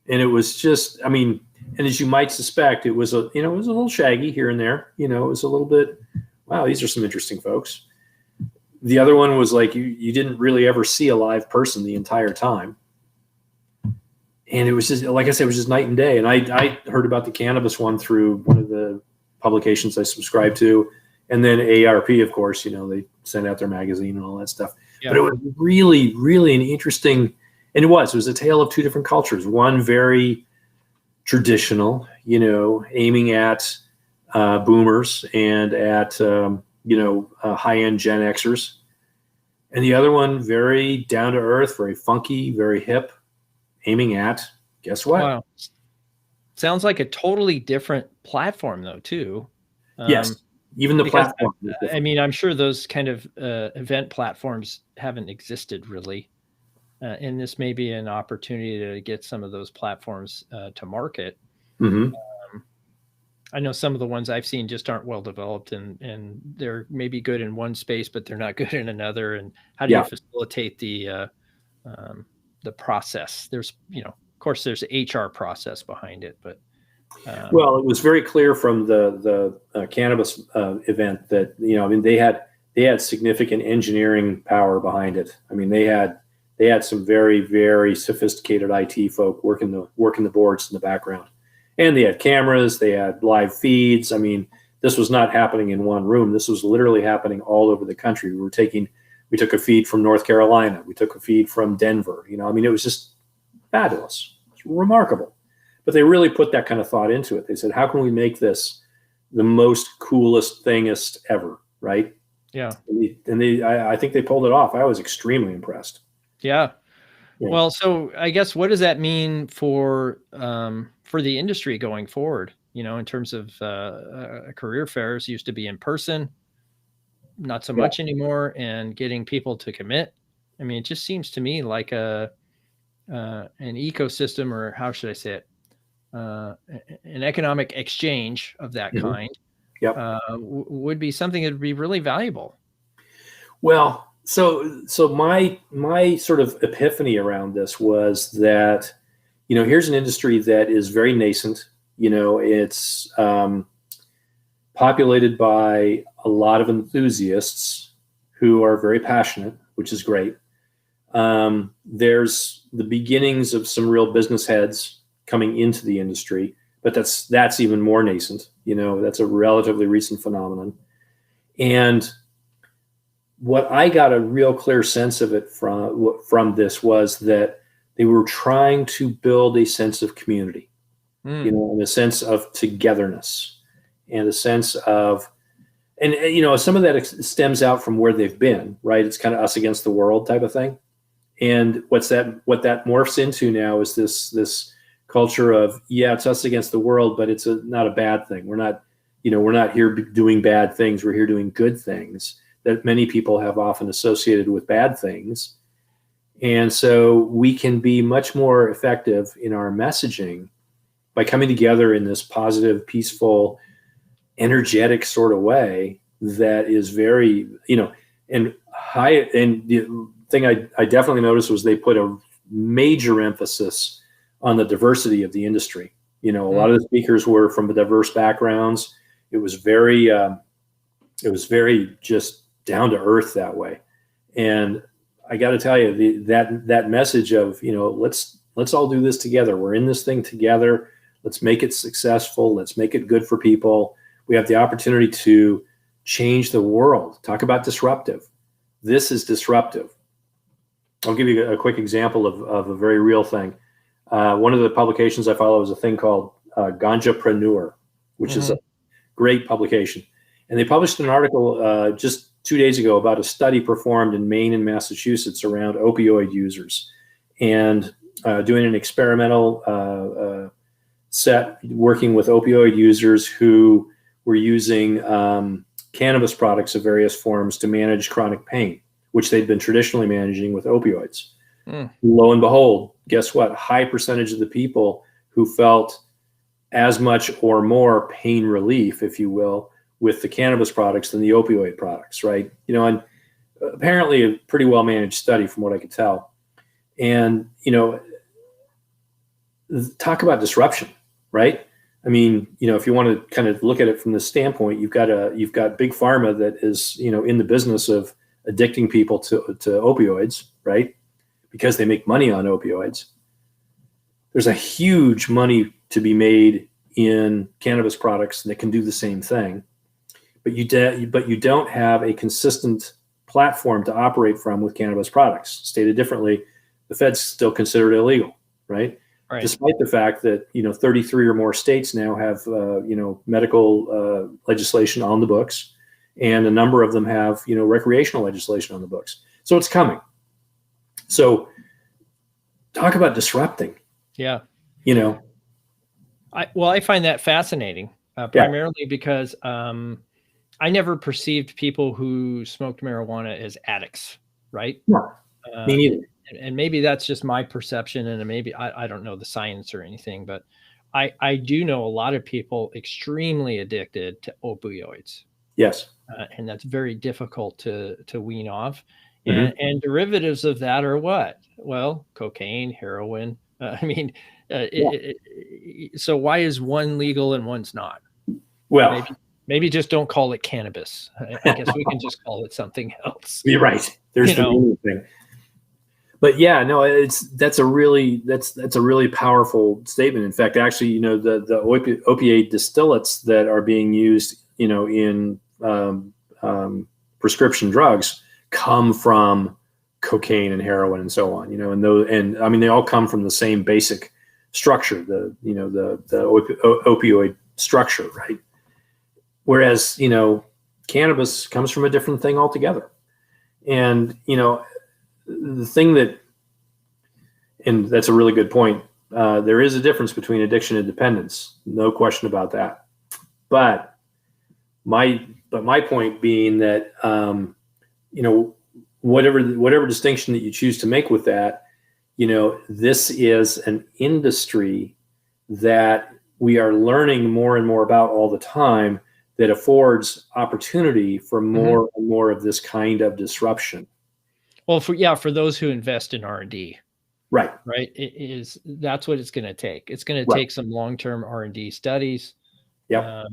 And it was just, I mean, and as you might suspect, it was a little shaggy here and there. It was a little bit, wow, these are some interesting folks. The other one was like you didn't really ever see a live person the entire time. And it was just, like I said, it was just night and day. And I heard about the cannabis one through one of the publications I subscribed to. And then AARP, of course, they sent out their magazine and all that stuff. Yeah. But it was really, really an interesting, and it was a tale of two different cultures. One very traditional, aiming at boomers and at, high-end Gen Xers. And the other one, very down to earth, very funky, very hip, aiming at, guess what? Wow. Sounds like a totally different platform, though, too. Yes, even the platform. I mean, I'm sure those kind of event platforms haven't existed really. And this may be an opportunity to get some of those platforms to market. Mm-hmm. I know some of the ones I've seen just aren't well developed, and they're maybe good in one space, but they're not good in another. And how do you facilitate the process? There's, of course, there's an HR process behind it, but well, it was very clear from the cannabis event that they had significant engineering power behind it. I mean, they had some very, very sophisticated IT folk working the boards in the background. And they had cameras, they had live feeds. I mean, this was not happening in one room. This was literally happening all over the country. We were taking We took a feed from North Carolina. We took a feed from Denver. You know, I mean, it was just fabulous. It's remarkable. But they really put that kind of thought into it. They said, how can we make this the most coolest thingest ever, right? Yeah. I think they pulled it off. I was extremely impressed. Yeah. Yeah. Well, so I guess what does that mean for the industry going forward? You know, in terms of career fairs used to be in person, not so much anymore, and getting people to commit. I mean, it just seems to me like an ecosystem, or how should I say it, an economic exchange of that kind. Yep. Would be something that would be really valuable. Well, so my sort of epiphany around this was that, you know, here's an industry that is very nascent. You know, it's populated by a lot of enthusiasts who are very passionate, which is great. There's the beginnings of some real business heads coming into the industry, but that's even more nascent. You know, that's a relatively recent phenomenon. And what I got a real clear sense of it from this was that they were trying to build a sense of community, you know, and a sense of togetherness, and a sense of, and you know, some of that stems out from where they've been, right? It's kind of us against the world type of thing. And what that morphs into now is this culture of, yeah, it's us against the world, but it's not a bad thing. We're not here doing bad things. We're here doing good things that many people have often associated with bad things. And so we can be much more effective in our messaging by coming together in this positive, peaceful, energetic sort of way that is very, you know, and high. And the thing I definitely noticed was they put a major emphasis on the diversity of the industry. You know, a lot of the speakers were from diverse backgrounds. It was very just down to earth that way. And I got to tell you, that message of, you know, let's all do this together. We're in this thing together. Let's make it successful. Let's make it good for people. We have the opportunity to change the world. Talk about disruptive. This is disruptive. I'll give you a quick example of a very real thing. One of the publications I follow is a thing called Ganjapreneur, which is a great publication. And they published an article just 2 days ago about a study performed in Maine and Massachusetts around opioid users, and doing an experimental set working with opioid users who were using cannabis products of various forms to manage chronic pain, which they'd been traditionally managing with opioids. Lo and behold, guess what? High percentage of the people who felt as much or more pain relief, if you will, with the cannabis products than the opioid products, right? You know, and apparently a pretty well managed study from what I could tell. And, you know, talk about disruption, right? I mean, you know, if you want to kind of look at it from this standpoint, you've got big pharma that is, you know, in the business of addicting people to opioids, right? Because they make money on opioids. There's a huge money to be made in cannabis products that can do the same thing, but you don't have a consistent platform to operate from with cannabis products. Stated differently, the feds still consider it illegal, right? Right. Despite the fact that, you know, 33 or more states now have, you know, medical legislation on the books, and a number of them have, you know, recreational legislation on the books. So it's coming. So talk about disrupting. Yeah. You know, I find that fascinating, primarily because I never perceived people who smoked marijuana as addicts, right? No, me neither. And maybe that's just my perception, and maybe I don't know the science or anything, but I do know a lot of people extremely addicted to opioids. Yes. And that's very difficult to wean off. And derivatives of that are what? Well, cocaine, heroin. So why is one legal and one's not? Well, maybe just don't call it cannabis. I guess we can just call it something else. You're right. There's the thing. But yeah, no, that's a really powerful statement. In fact, actually, you know, the opiate distillates that are being used, you know, in prescription drugs come from cocaine and heroin and so on, and I mean, they all come from the same basic structure, the opioid structure, right? Whereas, cannabis comes from a different thing altogether. And, the thing and that's a really good point. There is a difference between addiction and dependence, no question about that. But my point being that, whatever distinction that you choose to make with that, this is an industry that we are learning more and more about all the time, that affords opportunity for more and more of this kind of disruption. Well, for those who invest in R&D, right, that's what it's going to take. It's going to take some long-term R&D studies. Yep. A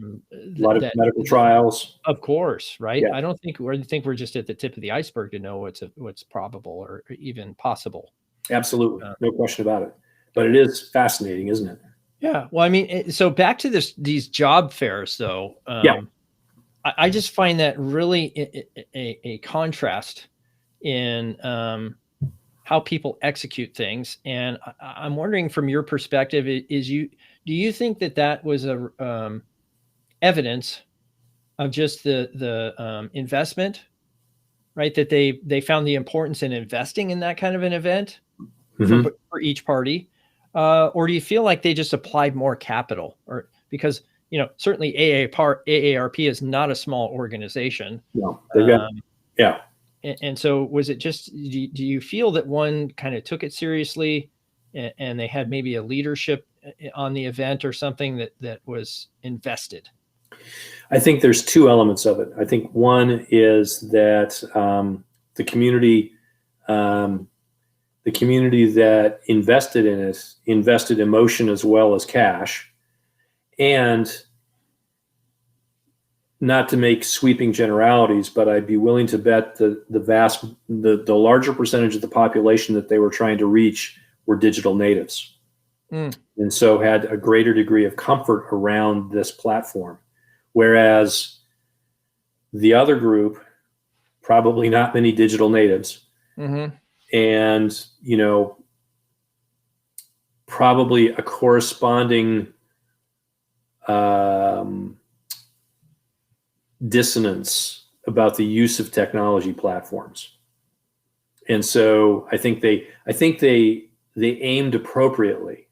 lot of medical trials. Of course, right? Yeah. I don't think we're just at the tip of the iceberg to know what's probable or even possible. Absolutely, no question about it. But it is fascinating, isn't it? Yeah. Well, I mean, so back to these job fairs, though. I just find that really a contrast in how people execute things, and I'm wondering, from your perspective, do you think that was a evidence of just the investment, right? That they found the importance in investing in that kind of an event for each party, or do you feel like they just applied more capital? Or because certainly AARP is not a small organization. No, and so was it just? Do you feel that one kind of took it seriously, and they had maybe a leadership on the event or something that was invested? I think there's two elements of it. I think one is that the community that invested in it invested emotion as well as cash. And not to make sweeping generalities, but I'd be willing to bet the larger percentage of the population that they were trying to reach were digital natives. And so had a greater degree of comfort around this platform. Whereas the other group, probably not many digital natives, and probably a corresponding dissonance about the use of technology platforms. And so I think they aimed appropriately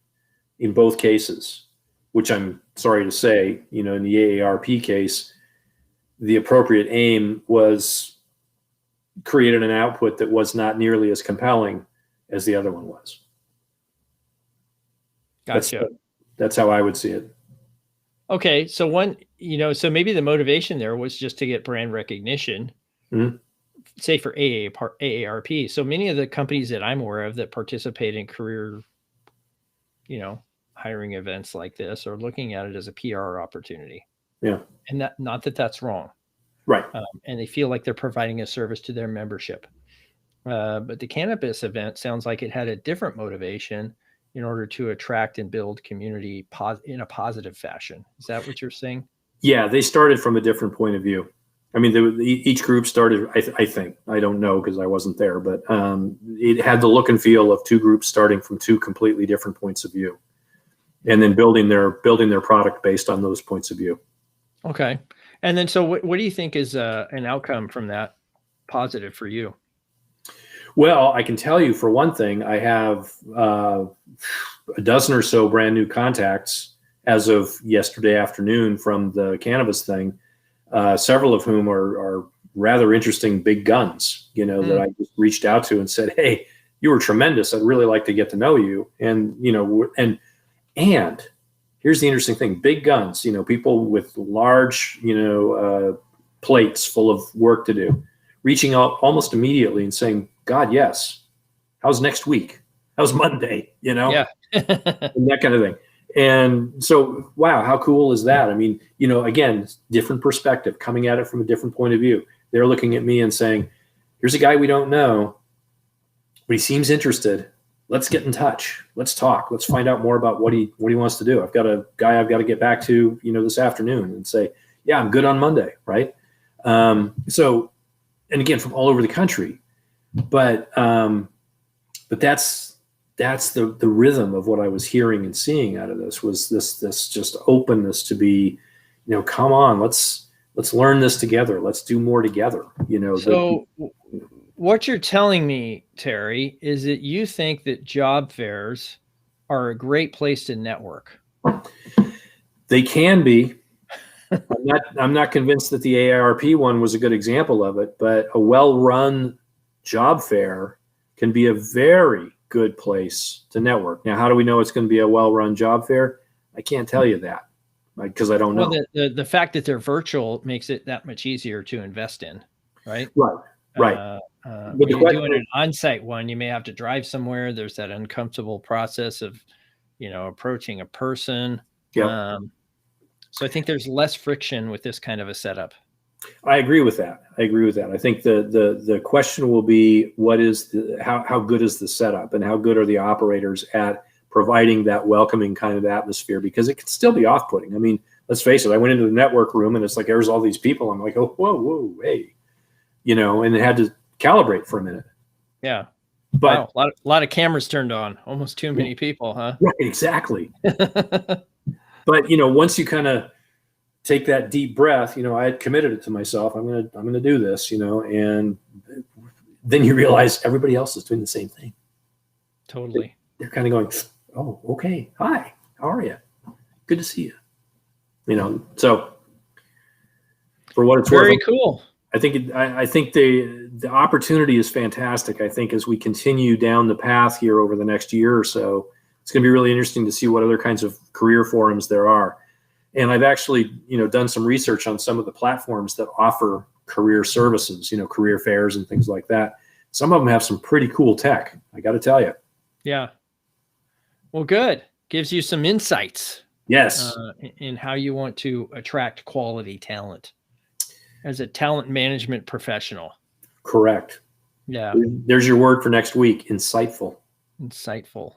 in both cases, which I'm sorry to say, in the AARP case, the appropriate aim was created an output that was not nearly as compelling as the other one was. Gotcha. That's how I would see it. Okay. So so maybe the motivation there was just to get brand recognition, say for AARP. So many of the companies that I'm aware of that participate in career, hiring events like this are looking at it as a PR opportunity. Yeah. And not that that's wrong. Right. And they feel like they're providing a service to their membership. But the cannabis event sounds like it had a different motivation in order to attract and build community in a positive fashion. Is that what you're saying? Yeah, they started from a different point of view. I mean, each group started, I think, I don't know because I wasn't there, but it had the look and feel of two groups starting from two completely different points of view, and then building their product based on those points of view. Okay. And then, so what do you think is an outcome from that positive for you? Well, I can tell you, for one thing, I have a dozen or so brand new contacts as of yesterday afternoon from the cannabis thing, several of whom are rather interesting big guns, that I just reached out to and said, hey, you were tremendous. I'd really like to get to know you. And, and here's the interesting thing, big guns, people with large, plates full of work to do, reaching out almost immediately and saying, God, yes. How's next week? How's Monday? Yeah. And that kind of thing. And so, wow, how cool is that? I mean, again, different perspective, coming at it from a different point of view. They're looking at me and saying, here's a guy we don't know, but he seems interested. Let's get in touch. Let's talk. Let's find out more about what he wants to do. I've got a guy I've got to get back to, this afternoon and say, yeah, I'm good on Monday. Right. and again, from all over the country. But that's the rhythm of what I was hearing and seeing out of this, was this just openness to be, come on, let's learn this together. Let's do more together. So what you're telling me, Terry, is that you think that job fairs are a great place to network. They can be. I'm not convinced that the AARP one was a good example of it, but a well-run job fair can be a very good place to network. Now, how do we know it's going to be a well-run job fair? I can't tell you that, because I don't know. Well, the fact that they're virtual makes it that much easier to invest in, right? Right. When you're doing an on-site one, you may have to drive somewhere. There's that uncomfortable process of, approaching a person. Yeah. So I think there's less friction with this kind of a setup. I agree with that. I think the question will be, how good is the setup, and how good are the operators at providing that welcoming kind of atmosphere, because it can still be off-putting. I mean, let's face it. I went into the network room and it's like, there's all these people. I'm like, oh, whoa, hey, and it had to calibrate for a minute. Yeah. But wow, a lot of cameras turned on, almost too many people, huh? Right, exactly. But once you kind of take that deep breath, I had committed it to myself. I'm gonna do this, and then you realize everybody else is doing the same thing. Totally. They're kind of going, oh, okay, hi, how are you? Good to see you. So for what it's worth, very cool. I think the opportunity is fantastic. I think as we continue down the path here over the next year or so, it's going to be really interesting to see what other kinds of career forums there are. And I've actually, done some research on some of the platforms that offer career services, career fairs and things like that. Some of them have some pretty cool tech, I got to tell you. Yeah. Well, good. Gives you some insights. Yes. In how you want to attract quality talent as a talent management professional. Correct. Yeah. There's your word for next week. Insightful. Insightful.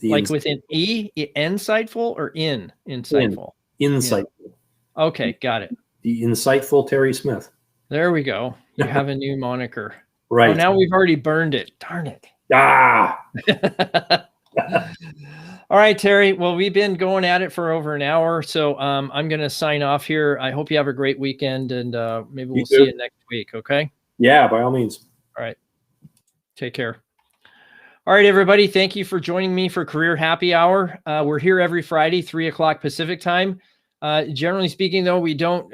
Like with an E, insightful, or insightful? Insightful. Yeah. Okay, got it. The insightful Terry Smith. There we go. You have a new moniker. Right. Oh, now we've already burned it. Darn it. Ah. All right, Terry. Well, we've been going at it for over an hour, so I'm going to sign off here. I hope you have a great weekend, and maybe we'll see you next week, okay? Yeah, by all means. All right. Take care. All right, everybody. Thank you for joining me for Career Happy Hour. We're here every Friday, 3 o'clock Pacific time. Generally speaking, though, we don't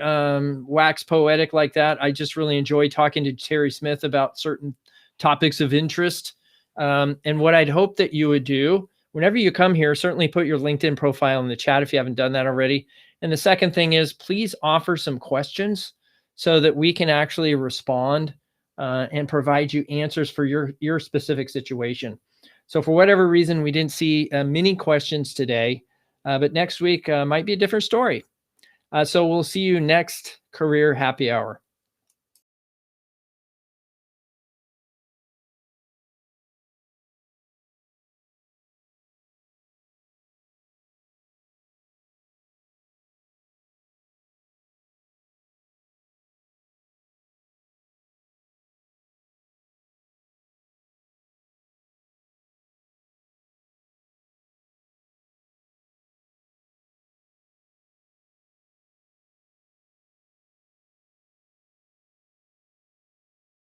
wax poetic like that. I just really enjoy talking to Terry Smith about certain topics of interest. And what I'd hope that you would do, whenever you come here, certainly put your LinkedIn profile in the chat if you haven't done that already. And the second thing is, please offer some questions so that we can actually respond and provide you answers for your specific situation. So for whatever reason, we didn't see many questions today, but next week might be a different story. So we'll see you next Career Happy Hour.